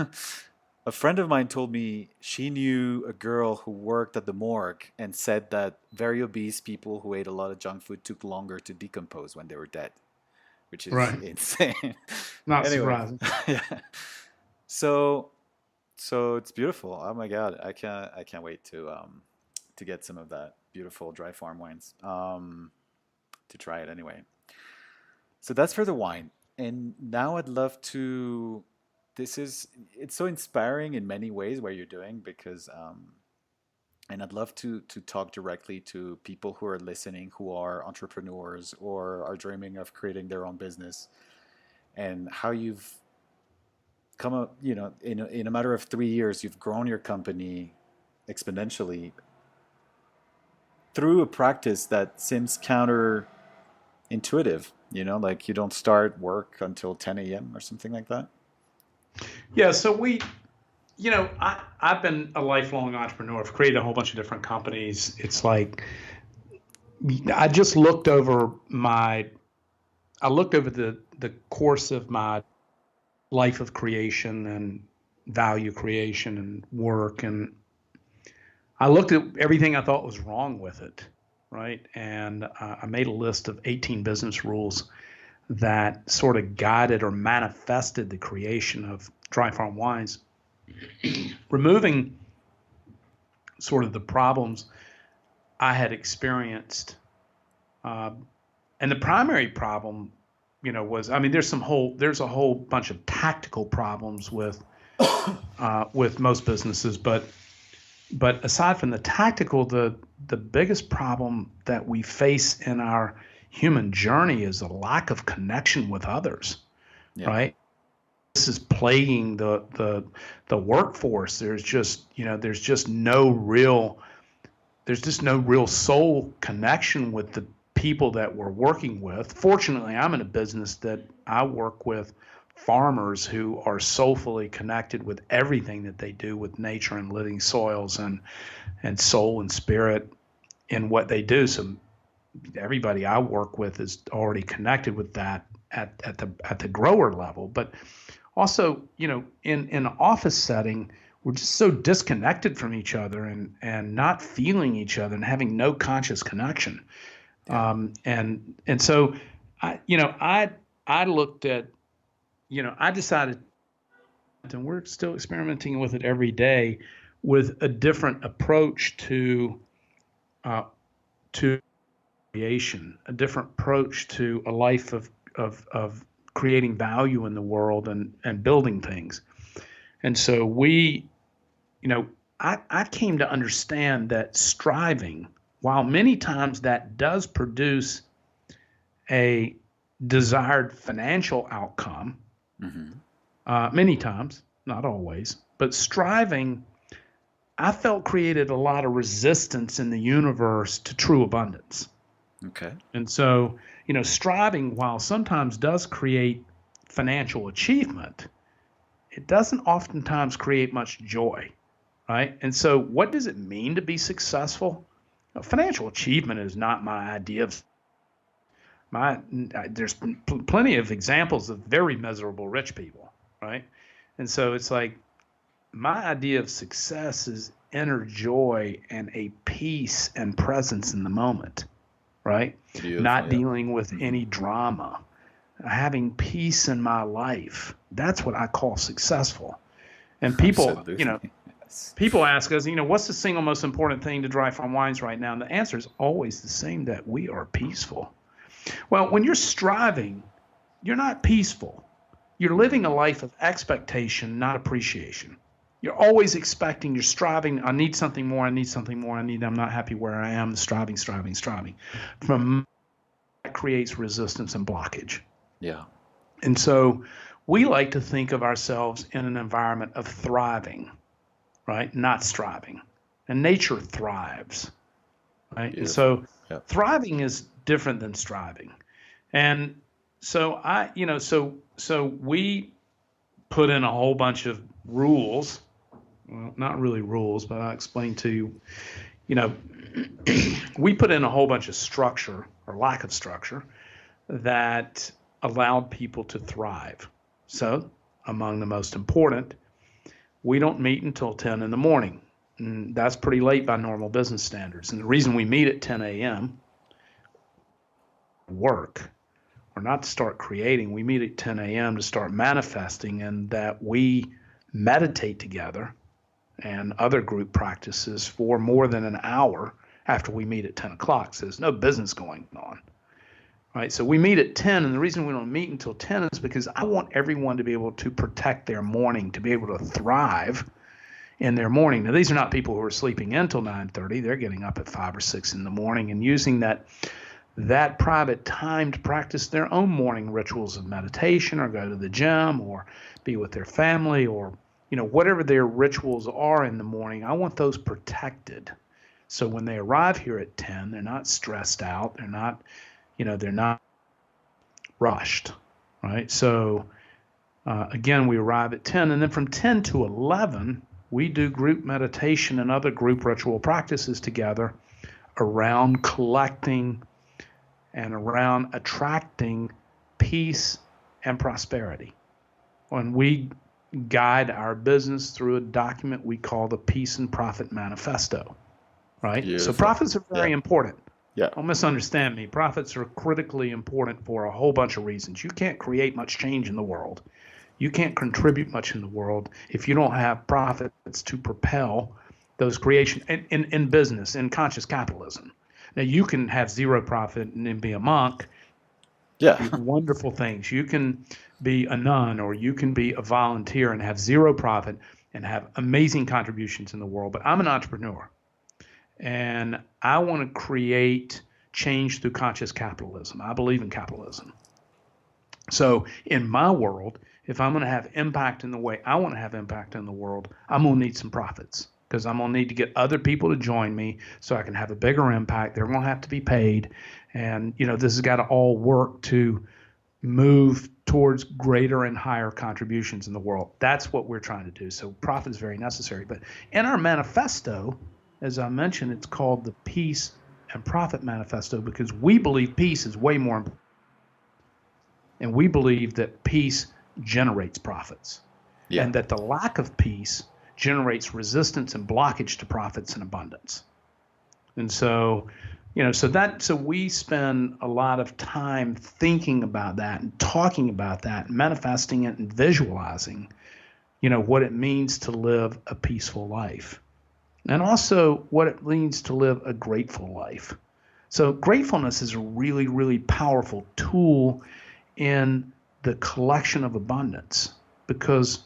a friend of mine told me she knew a girl who worked at the morgue and said that very obese people who ate a lot of junk food took longer to decompose when they were dead, which is Right. insane. Not Anyway, surprising. yeah. So so it's beautiful. Oh my God, I can't wait to get some of that beautiful dry farm wines. To try it anyway. So that's for the wine. And now I'd love to. This is it's so inspiring in many ways what you're doing because and I'd love to talk directly to people who are listening who are entrepreneurs or are dreaming of creating their own business and how you've come up, in a matter of 3 years, you've grown your company exponentially through a practice that seems counterintuitive, like you don't start work until 10 a.m. or something like that. Yeah. So I've been a lifelong entrepreneur. I've created a whole bunch of different companies. It's like I just I looked over the course of my life of creation and value creation and work, and I looked at everything I thought was wrong with it, right? And I made a list of 18 business rules that sort of guided or manifested the creation of dry farm wines, removing sort of the problems I had experienced. And the primary problem, was, I mean, there's a whole bunch of tactical problems with most businesses, but aside from the tactical, the biggest problem that we face in our human journey is a lack of connection with others, Yeah. right? This is plaguing the workforce. There's just no real soul connection with the people that we're working with. Fortunately, I'm in a business that I work with farmers who are soulfully connected with everything that they do with nature and living soils and soul and spirit in what they do. So everybody I work with is already connected with that at the grower level. But also, in an office setting, we're just so disconnected from each other and not feeling each other and having no conscious connection. Yeah. And so I looked at, I decided, and we're still experimenting with it every day, with a different approach uh, to creation, a different approach to a life of creating value in the world and building things. And so I came to understand that striving, while many times that does produce a desired financial outcome, many times, not always, but striving, I felt created a lot of resistance in the universe to true abundance. Okay. And so, striving, while sometimes does create financial achievement, it doesn't oftentimes create much joy, right? And so, what does it mean to be successful? Financial achievement is not my idea of there's plenty of examples of very miserable rich people, right? And so it's like my idea of success is inner joy and a peace and presence in the moment, right? Beautiful, Not yeah. dealing with any drama, having peace in my life. That's what I call successful. And people, Absolutely. Yes. people ask us, what's the single most important thing to Dry Farm Wines right now? And the answer is always the same, that we are peaceful. Well, when you're striving, you're not peaceful. You're living a life of expectation, not appreciation. You're always expecting, you're striving. I need something more. I need something more. I'm not happy where I am. Striving. From that creates resistance and blockage. Yeah. And so we like to think of ourselves in an environment of thriving, right? Not striving. And nature thrives, right? And so thriving is different than striving. And so so we put in a whole bunch of rules. Well, not really rules, but I'll explain to you, we put in a whole bunch of structure or lack of structure that allowed people to thrive. So among the most important, we don't meet until 10 in the morning. And that's pretty late by normal business standards. And the reason we meet at 10 a.m. work, or not to start creating, we meet at 10 a.m. to start manifesting, and that we meditate together and other group practices for more than an hour after we meet at 10 o'clock. So there's no business going on. Right, so we meet at 10, and the reason we don't meet until 10 is because I want everyone to be able to protect their morning, to be able to thrive in their morning. Now, these are not people who are sleeping until 9:30. They're getting up at 5 or 6 in the morning and using that private time to practice their own morning rituals of meditation, or go to the gym, or be with their family, or whatever their rituals are in the morning. I want those protected, so when they arrive here at 10, they're not stressed out. They're not rushed, right? So again, we arrive at 10, and then from 10 to 11, we do group meditation and other group ritual practices together around collecting and around attracting peace and prosperity. When we guide our business through a document we call the Peace and Profit Manifesto, right? Beautiful. So profits are very important. Yeah. Don't misunderstand me. Profits are critically important for a whole bunch of reasons. You can't create much change in the world. You can't contribute much in the world if you don't have profits to propel those creation in business, in conscious capitalism. Now, you can have zero profit and then be a monk. Yeah. Wonderful things. You can be a nun, or you can be a volunteer and have zero profit and have amazing contributions in the world. But I'm an entrepreneur, and I want to create change through conscious capitalism. I believe in capitalism. So in my world, if I'm going to have impact in the way I want to have impact in the world, I'm going to need some profits, because I'm going to need to get other people to join me so I can have a bigger impact. They're going to have to be paid. And, this has got to all work to move towards greater and higher contributions in the world. That's what we're trying to do. So profit is very necessary. But in our manifesto, as I mentioned, it's called the Peace and Profit Manifesto, because we believe peace is way more important. And we believe that peace generates profits. Yeah. And that the lack of peace generates resistance and blockage to profits and abundance. And so, so we spend a lot of time thinking about that and talking about that, and manifesting it and visualizing, what it means to live a peaceful life. and also what it means to live a grateful life. So gratefulness is a really, really powerful tool in the collection of abundance, because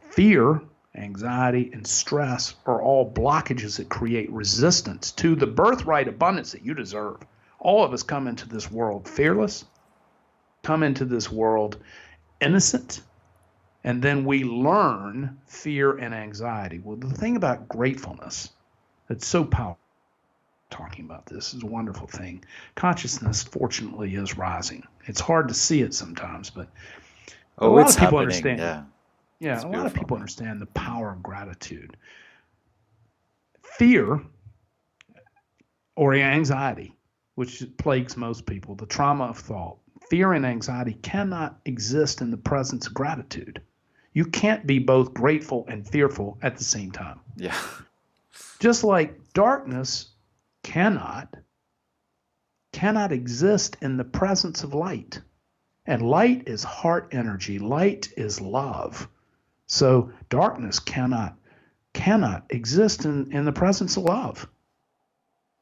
fear, anxiety, and stress are all blockages that create resistance to the birthright abundance that you deserve. All of us come into this world fearless, come into this world innocent, and then we learn fear and anxiety. Well, the thing about gratefulness that's so powerful, talking about this is a wonderful thing. Consciousness, fortunately, is rising. It's hard to see it sometimes, but a Oh, lot it's of people happening. understand. Yeah, Yeah, it's a lot of beautiful. people understand the power of gratitude. Fear or anxiety, which plagues most people, the trauma of thought, fear and anxiety cannot exist in the presence of gratitude. You can't be both grateful and fearful at the same time. Yeah. Just like darkness cannot exist in the presence of light. And light is heart energy. Light is love. So darkness cannot exist in the presence of love.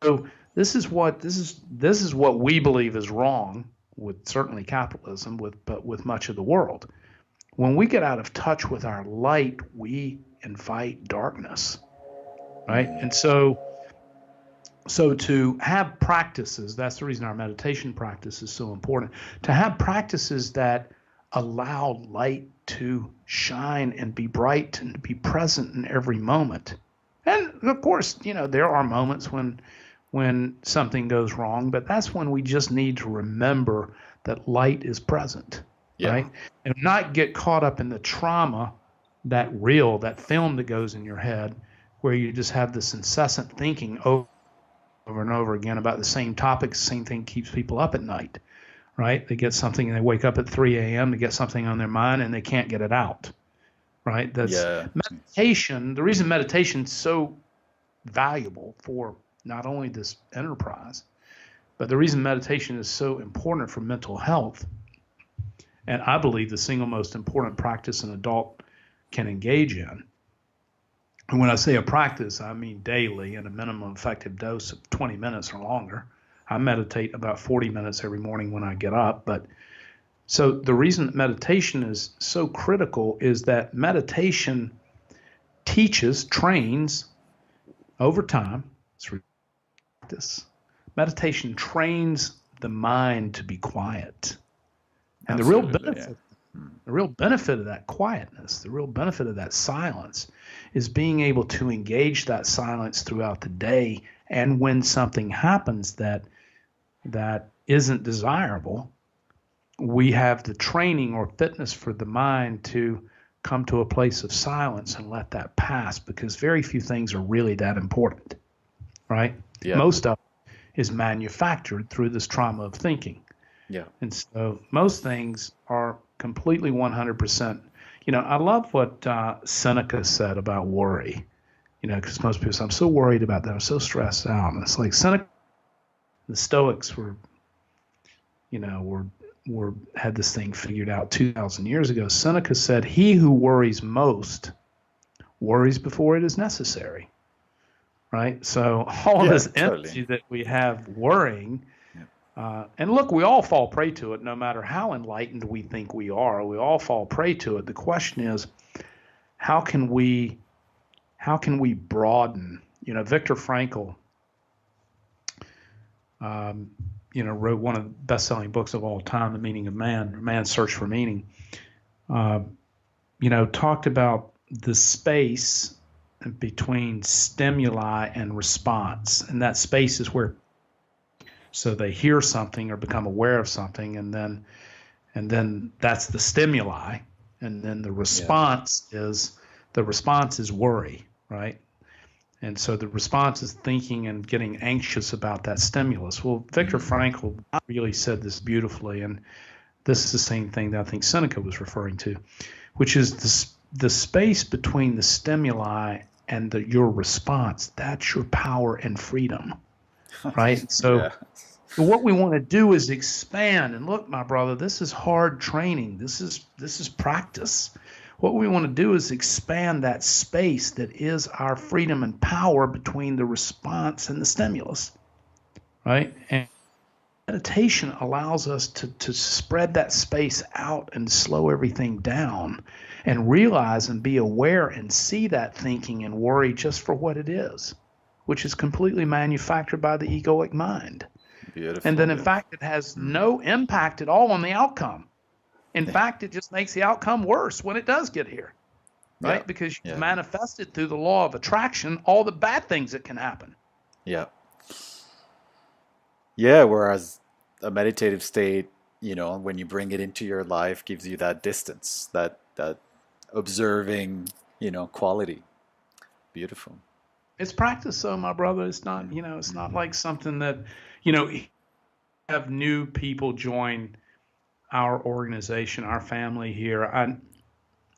So this is what we believe is wrong with certainly capitalism, but with much of the world. When we get out of touch with our light, we invite darkness, right? And so to have practices, that's the reason our meditation practice is so important, to have practices that allow light to shine and be bright and to be present in every moment. And of course, there are moments when something goes wrong, but that's when we just need to remember that light is present, Yeah. right? And not get caught up in the trauma, that film that goes in your head, where you just have this incessant thinking over and over again about the same topic. Same thing keeps people up at night, right? They get something and they wake up at 3 a.m. to get something on their mind and they can't get it out, right? That's Yeah. meditation. The reason meditation is so valuable for not only this enterprise, but the reason meditation is so important for mental health, and I believe the single most important practice an adult can engage in. And when I say a practice, I mean daily and a minimum effective dose of 20 minutes or longer. I meditate about 40 minutes every morning when I get up. But so the reason that meditation is so critical is that meditation trains over time. It's practice. Meditation trains the mind to be quiet. And Absolutely. Yeah. the real benefit of that quietness, the real benefit of that silence is being able to engage that silence throughout the day. And when something happens that isn't desirable, we have the training or fitness for the mind to come to a place of silence and let that pass, because very few things are really that important, right? Yeah. Most of it is manufactured through this trauma of thinking. Yeah. And so most things are completely 100%. I love what Seneca said about worry, because most people say, I'm so worried about that. I'm so stressed out. And it's like Seneca, the Stoics had this thing figured out 2,000 years ago. Seneca said, he who worries most worries before it is necessary, right? So all this energy that we have worrying, and look, we all fall prey to it, no matter how enlightened we think we are. We all fall prey to it. The question is, how can we broaden? Viktor Frankl, wrote one of the best-selling books of all time, The Meaning of Man, Man's Search for Meaning. Talked about the space between stimuli and response, and that space is where, so they hear something or become aware of something, and then that's the stimuli, and then the response is worry, right? And so the response is thinking and getting anxious about that stimulus. Well, Viktor Frankl really said this beautifully, and this is the same thing that I think Seneca was referring to, which is the space between the stimuli and your response. That's your power and freedom, right? So What we want to do is expand. And look, my brother, this is hard training. This is practice. What we want to do is expand that space that is our freedom and power between the response and the stimulus, right? And meditation allows us to spread that space out and slow everything down and realize and be aware and see that thinking and worry just for what it is, which is completely manufactured by the egoic mind. Beautiful. And then, in fact, it has no impact at all on the outcome. In fact, it just makes the outcome worse when it does get here, right? Yeah. Because you've manifested through the law of attraction all the bad things that can happen. Yeah. Yeah, whereas a meditative state, when you bring it into your life, gives you that distance, that observing, quality. Beautiful. It's practice, though, my brother. It's not, it's not like something that, have new people join our organization, our family here. And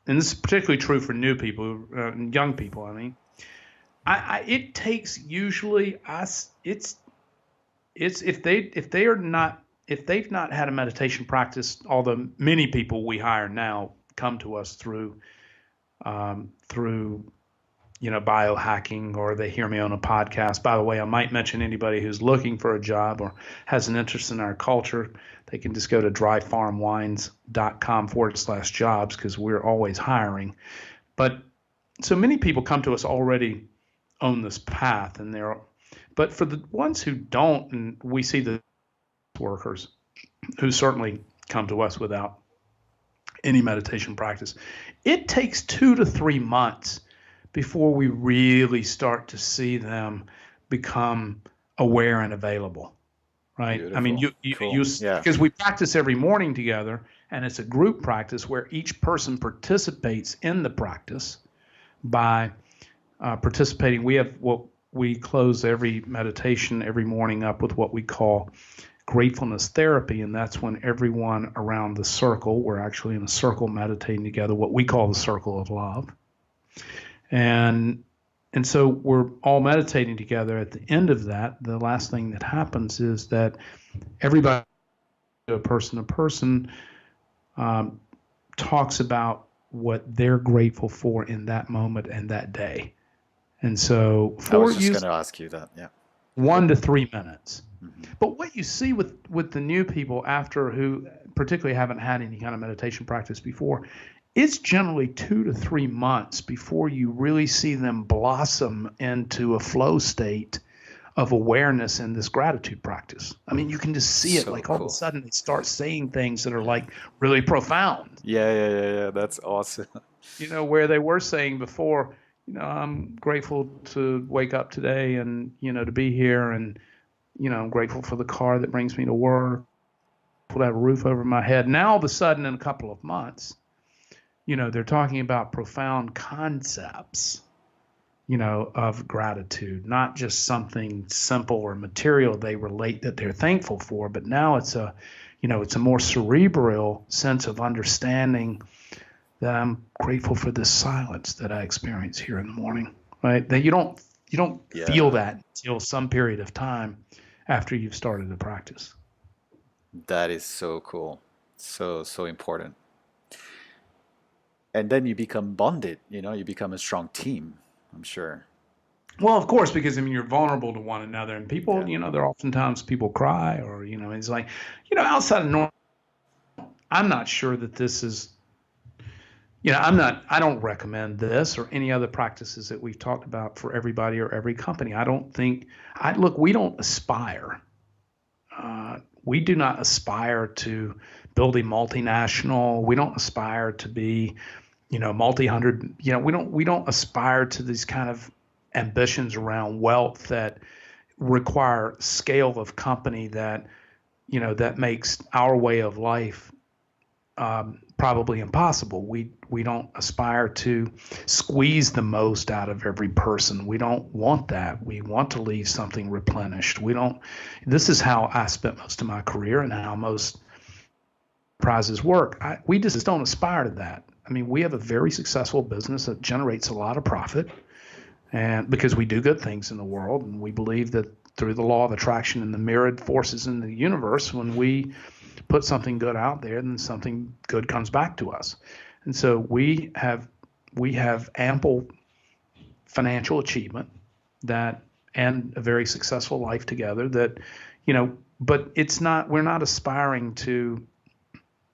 this is particularly true for new people, young people. I mean, it takes usually us. It's if they've not had a meditation practice. Although many people we hire now come to us through biohacking, or they hear me on a podcast. By the way, I might mention anybody who's looking for a job or has an interest in our culture, they can just go to dryfarmwines.com/jobs, because we're always hiring. But so many people come to us already on this path, but for the ones who don't, and we see the workers who certainly come to us without any meditation practice, it takes 2 to 3 months before we really start to see them become aware and available, right? Beautiful. I mean, because we practice every morning together, and it's a group practice where each person participates in the practice by participating. We close every meditation every morning up with what we call gratefulness therapy, and that's when everyone around the circle, we're actually in a circle meditating together, what we call the circle of love. And so we're all meditating together. At the end of that, the last thing that happens is that everybody, person to person, talks about what they're grateful for in that moment and that day. And so I was just going to ask you that, yeah. 1 to 3 minutes. Mm-hmm. But what you see with the new people who particularly haven't had any kind of meditation practice before, it's generally 2 to 3 months before you really see them blossom into a flow state of awareness in this gratitude practice. I mean, you can just see it, like all of a sudden they start saying things that are like really profound. Yeah. That's awesome. Where they were saying before, I'm grateful to wake up today and, to be here, and, I'm grateful for the car that brings me to work, to have a roof over my head. Now, all of a sudden, in a couple of months, they're talking about profound concepts, of gratitude, not just something simple or material they relate that they're thankful for, but now it's a more cerebral sense of understanding that I'm grateful for this silence that I experience here in the morning, right? That you don't feel that until some period of time after you've started the practice. That is so cool. So important. And then you become bonded, you become a strong team, I'm sure. Well, of course, because you're vulnerable to one another, and people, there are oftentimes people cry, or, it's like, outside of normal, I'm not sure that this is, I don't recommend this or any other practices that we've talked about for everybody or every company. We don't aspire. We do not aspire to build a multinational. We don't aspire to be, multi-hundred, we don't aspire to these kind of ambitions around wealth that require scale of company that, that makes our way of life probably impossible. We don't aspire to squeeze the most out of every person. We don't want that. We want to leave something replenished. This is how I spent most of my career and how most prizes work. We just don't aspire to that. I mean, we have a very successful business that generates a lot of profit, and because we do good things in the world, and we believe that through the law of attraction and the mirrored forces in the universe, when we put something good out there, then something good comes back to us. And so we have ample financial achievement that and a very successful life together that, but we're not aspiring to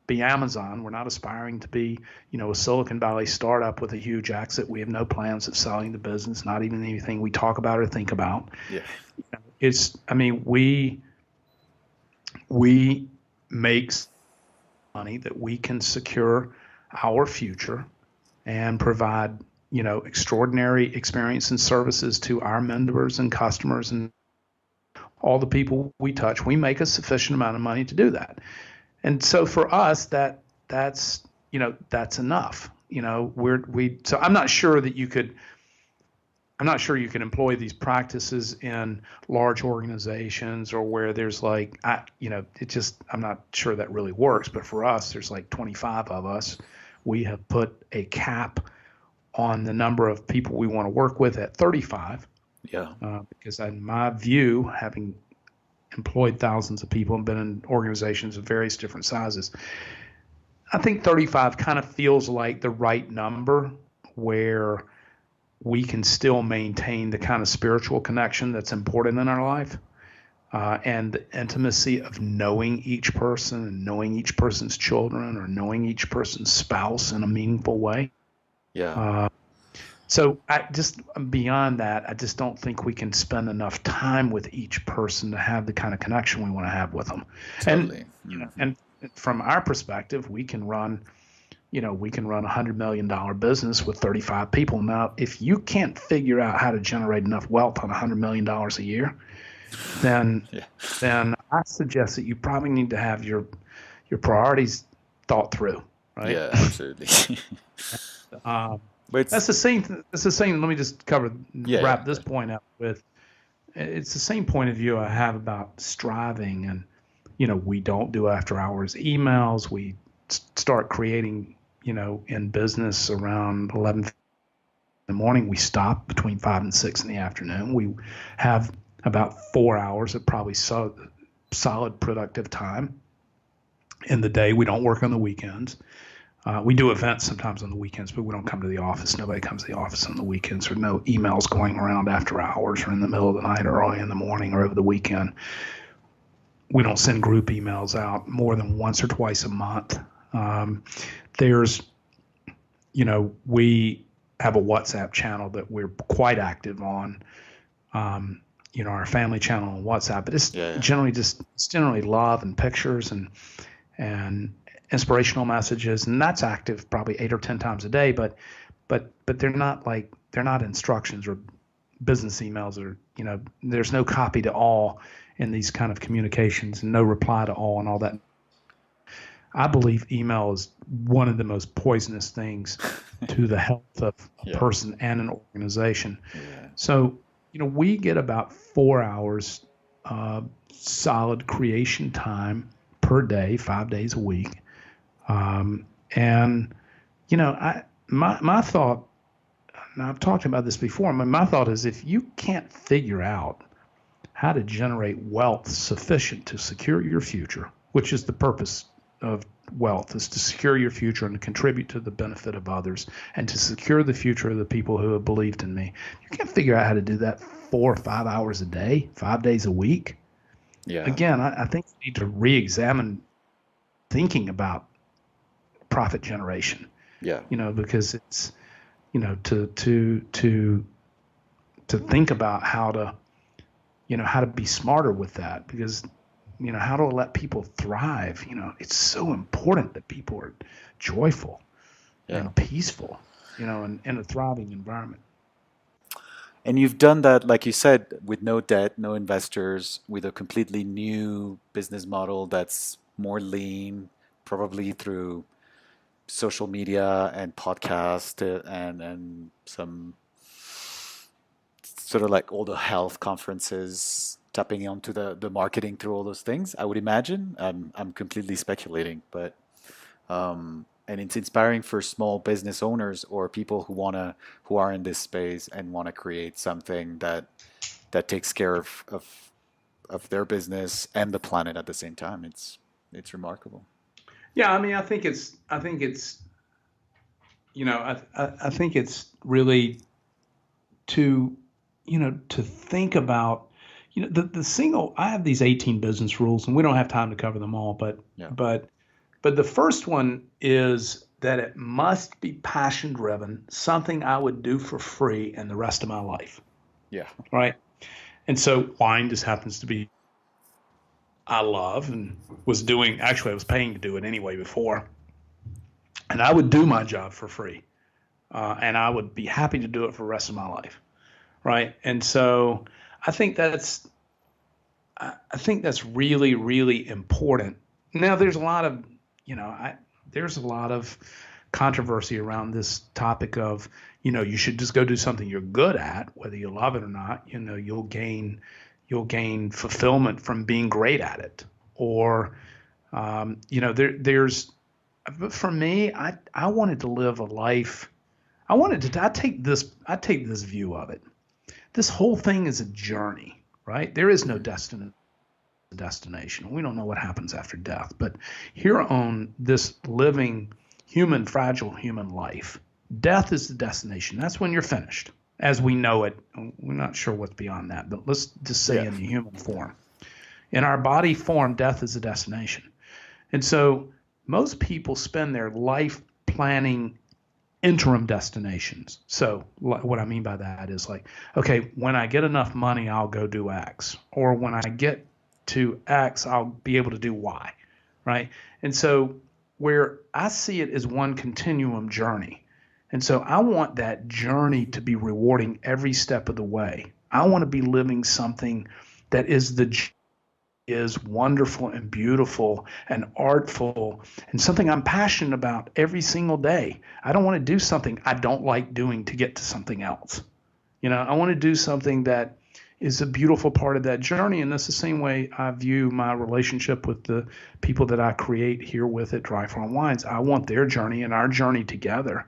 be Amazon. We're not aspiring to be, a Silicon Valley startup with a huge exit. We have no plans of selling the business, not even anything we talk about or think about. Yeah. We make money that we can secure our future and provide, extraordinary experience and services to our members and customers and all the people we touch. We make a sufficient amount of money to do that. And so for us, that's enough. So I'm not sure you can employ these practices in large organizations or where there's I'm not sure that really works. But for us, there's like 25 of us. We have put a cap on the number of people we want to work with at 35. Yeah. Because in my view, having employed thousands of people and been in organizations of various different sizes, I think 35 kind of feels like the right number where we can still maintain the kind of spiritual connection that's important in our life, and the intimacy of knowing each person and knowing each person's children or knowing each person's spouse in a meaningful way. Yeah. So beyond that, I just don't think we can spend enough time with each person to have the kind of connection we want to have with them. Totally. And from our perspective, we can run a $100 million business with 35 people. Now, if you can't figure out how to generate enough wealth on $100 million a year, then I suggest that you probably need to have your priorities thought through, right? Yeah, absolutely. But that's the same. Let me just wrap this point up with. It's the same point of view I have about striving, and we don't do after hours emails. We start creating, in business around 11 in the morning. We stop between 5 and 6 in the afternoon. We have about 4 hours of probably solid productive time in the day. We don't work on the weekends. We do events sometimes on the weekends, but we don't come to the office. Nobody comes to the office on the weekends. There are no emails going around after hours or in the middle of the night or early in the morning or over the weekend. We don't send group emails out more than once or twice a month. We have a WhatsApp channel that we're quite active on. Our family channel on WhatsApp, but it's generally love and pictures and inspirational messages, and that's active probably 8 or 10 times a day, but they're not instructions or business emails, or there's no copy to all in these kind of communications and no reply to all and all that. I believe email is one of the most poisonous things to the health of a person and an organization. Yeah. So we get about 4 hours solid creation time per day, 5 days a week. My thought, and I've talked about this before, my thought is if you can't figure out how to generate wealth sufficient to secure your future, which is the purpose of wealth, is to secure your future and to contribute to the benefit of others and to secure the future of the people who have believed in me. You can't figure out how to do that 4 or 5 hours a day, 5 days a week. Yeah. Again, I think we need to re-examine thinking about profit generation. Yeah. Because it's, to think about how to be smarter with that, because, how to let people thrive. It's so important that people are joyful and peaceful, in a thriving environment. And you've done that, like you said, with no debt, no investors, with a completely new business model that's more lean, probably through social media and podcast and some sort of like all the health conferences, tapping onto the marketing through all those things. I would imagine. I'm completely speculating, but and it's inspiring for small business owners or people who are in this space and want to create something that takes care of of their business and the planet at the same time. It's remarkable. Yeah, I mean, I think it's really to, to think about, the single, I have these 18 business rules and we don't have time to cover them all, Yeah. but the first one is that it must be passion driven, something I would do for free in the rest of my life. Yeah. Right. And so wine just happens to be, I love and I was paying to do it anyway before. And I would do my job for free. And I would be happy to do it for the rest of my life. Right. And so I think that's really, really important. Now, there's a lot of, there's a lot of controversy around this topic of, you should just go do something you're good at, whether you love it or not. You'll gain fulfillment from being great at it. Or, but for me, I wanted to live a life. I take this view of it. This whole thing is a journey, right? There is no destination. We don't know what happens after death, but here on this living fragile human life, death is the destination. That's when you're finished, as we know it. We're not sure what's beyond that, but let's just say in the human form. In our body form, death is the destination. And so most people spend their life planning interim destinations. So what I mean by that is like, okay, when I get enough money, I'll go do X. Or when I get to X, I'll be able to do Y, right? And so where I see it as one continuum journey. And so I want that journey to be rewarding every step of the way. I want to be living something that is wonderful and beautiful and artful and something I'm passionate about every single day. I don't want to do something I don't like doing to get to something else. I want to do something that is a beautiful part of that journey. And that's the same way I view my relationship with the people that I create here with at Dry Farm Wines. I want their journey and our journey together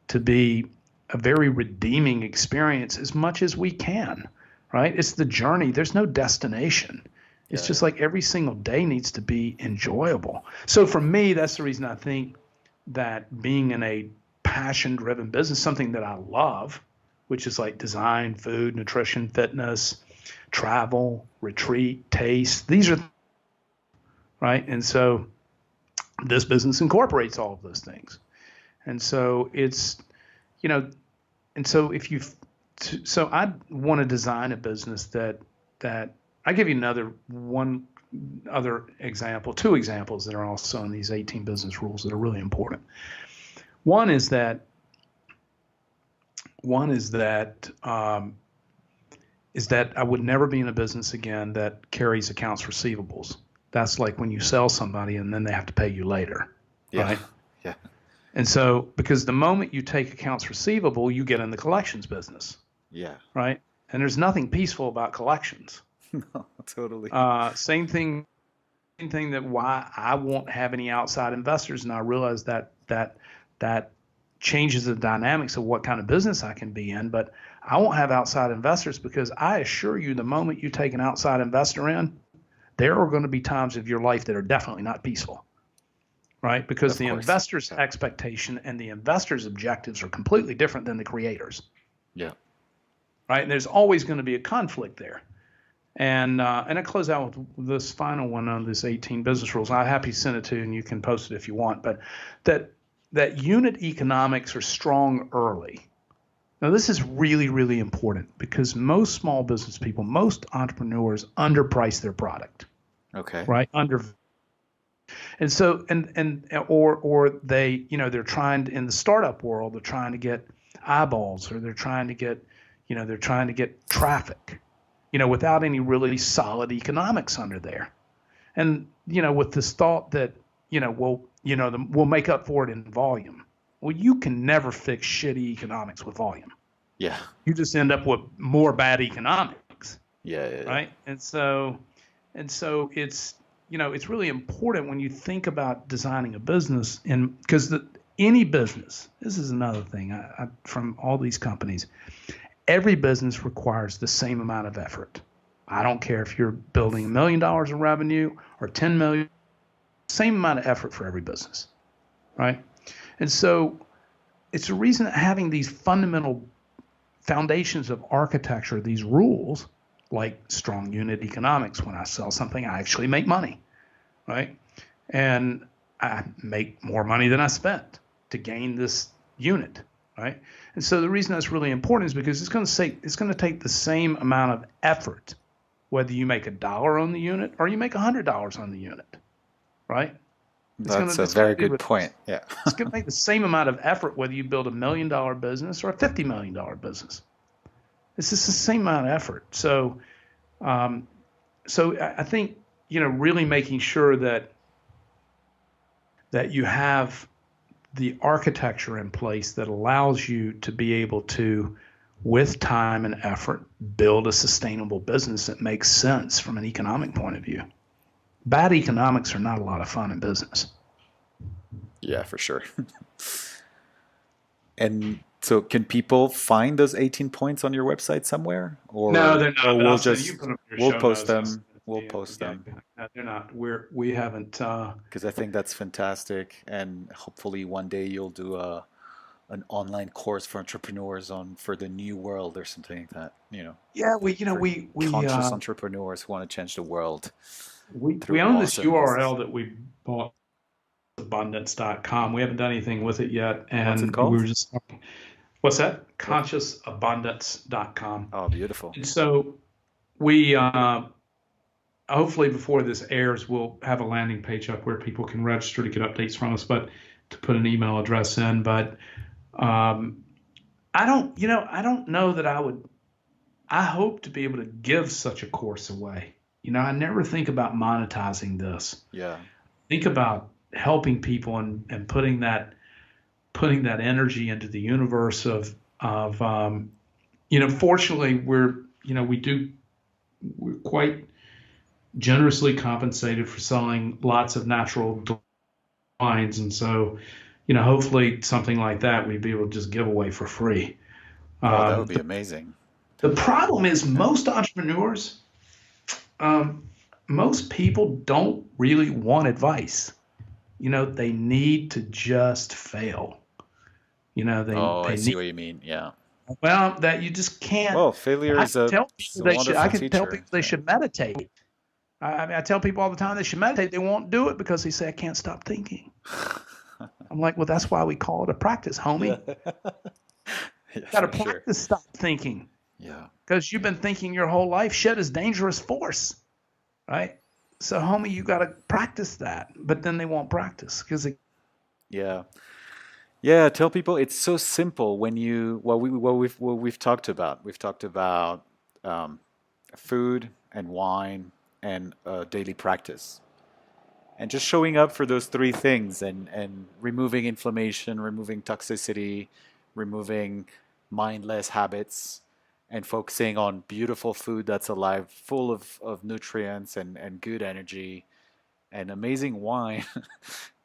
to be a very redeeming experience as much as we can, right? It's the journey. There's no destination. It's just like every single day needs to be enjoyable. So for me, that's the reason I think that being in a passion-driven business, something that I love, which is like design, food, nutrition, fitness, travel, retreat, taste, these are right. And so this business incorporates all of those things. And so it's, and so so I want to design a business that I give you two examples that are also in these 18 business rules that are really important. One is that I would never be in a business again that carries accounts receivables. That's like when you sell somebody and then they have to pay you later, right? Yeah. And so, because the moment you take accounts receivable, you get in the collections business. Yeah. Right. And there's nothing peaceful about collections. No, totally. Same thing that why I won't have any outside investors. And I realize that changes the dynamics of what kind of business I can be in. But I won't have outside investors because I assure you, the moment you take an outside investor in, there are going to be times of your life that are definitely not peaceful. Right? Because the investor's expectation and the investor's objectives are completely different than the creators. Yeah. Right? And there's always going to be a conflict there. And I close out with this final one on this 18 business rules. I'm happy to send it to you, and you can post it if you want. But that unit economics are strong early. Now, this is really, really important because most small business people, most entrepreneurs underprice their product. Okay. Right? And so, or they, they're trying in the startup world, they're trying to get eyeballs, or they're trying to get traffic, without any really solid economics under there. And, with this thought that, we'll make up for it in volume. Well, you can never fix shitty economics with volume. Yeah. You just end up with more bad economics. Yeah. Right. And so it's, it's really important when you think about designing a business, and because any business, this is another thing from all these companies, every business requires the same amount of effort. I don't care if you're building $1 million in revenue or 10 million, same amount of effort for every business, right? And so it's the reason that having these fundamental foundations of architecture, these rules, like strong unit economics, when I sell something, I actually make money, right? And I make more money than I spent to gain this unit, right? And so the reason that's really important is because it's going to take the same amount of effort, whether you make $1 on the unit or you make $100 on the unit, right? That's a very good point. Yeah. It's going to take the same amount of effort whether you build $1 million business or a $50 million business. It's just the same amount of effort. So, I think, really making sure that you have the architecture in place that allows you to be able to, with time and effort, build a sustainable business that makes sense from an economic point of view. Bad economics are not a lot of fun in business. Yeah, for sure. And so can people find those 18 points on your website somewhere? Or no, they're not. Or we'll post them. We'll post them. No, they're not. We haven't. Because I think that's fantastic, and hopefully one day you'll do an online course for entrepreneurs for the new world or something like that. Yeah, we conscious entrepreneurs who want to change the world. We own this URL that we bought, abundance.com. We haven't done anything with it yet, and what's it called? We were just talking. What's that? Consciousabundance.com. Oh, beautiful. And so we hopefully before this airs, we'll have a landing page up where people can register to get updates from us, but to put an email address in. But I don't know that I hope to be able to give such a course away. I never think about monetizing this. Yeah. Think about helping people and putting that energy into the universe of fortunately we're quite generously compensated for selling lots of natural wines, and so hopefully something like that we'd be able to just give away for free. That would be amazing. The problem is most entrepreneurs, most people don't really want advice. They need to just fail. I see what you mean. Yeah. Well, that you just can't. Well, failure is a wonderful teacher. I can tell people they should meditate. I tell people all the time they should meditate. They won't do it because they say, I can't stop thinking. I'm like, well, that's why we call it a practice, homie. You got to practice stop thinking. Yeah. Because you've been thinking your whole life. Shit is dangerous force, right? So, homie, you got to practice that. But then they won't practice because Yeah. Yeah, tell people it's so simple when we've talked about. We've talked about food and wine and daily practice. And just showing up for those three things and removing inflammation, removing toxicity, removing mindless habits, and focusing on beautiful food that's alive, full of nutrients and good energy and amazing wine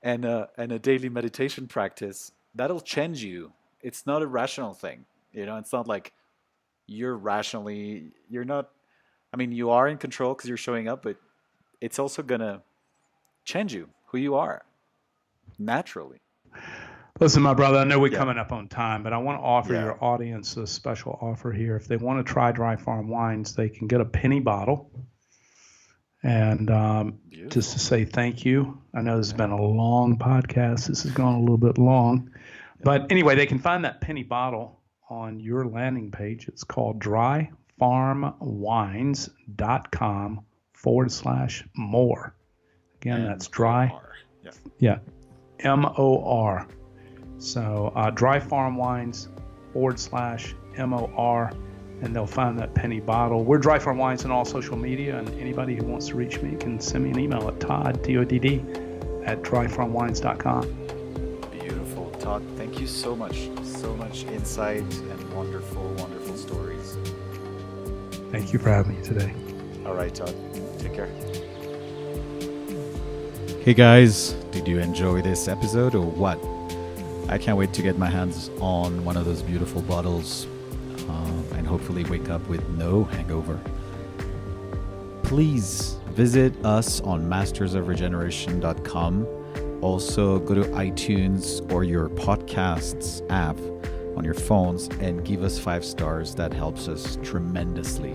and a daily meditation practice. That'll change you. It's not a rational thing. It's not like you're not, you are in control because you're showing up, but it's also going to change you, who you are, naturally. Listen, my brother, I know we're coming up on time, but I want to offer your audience a special offer here. If they want to try Dry Farm Wines, they can get a penny bottle. And just to say thank you. I know this has been a long podcast. This has gone a little bit long. But anyway, they can find that penny bottle on your landing page. It's called dryfarmwines.com/more. Again, that's dry. Yeah. MOR. So dryfarmwines.com/MOR. And they'll find that penny bottle. We're Dry Farm Wines on all social media, and anybody who wants to reach me can send me an email at Todd, Todd, at dryfarmwines.com. Beautiful. Todd, thank you so much. So much insight and wonderful, wonderful stories. Thank you for having me today. All right, Todd. Take care. Hey guys, did you enjoy this episode or what? I can't wait to get my hands on one of those beautiful bottles and hopefully wake up with no hangover. please visit us on mastersofregeneration.com. Also, go to iTunes or your podcasts app on your phones and give us 5 stars. That helps us tremendously.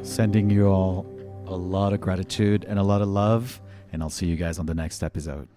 Sending you all a lot of gratitude and a lot of love, and I'll see you guys on the next episode.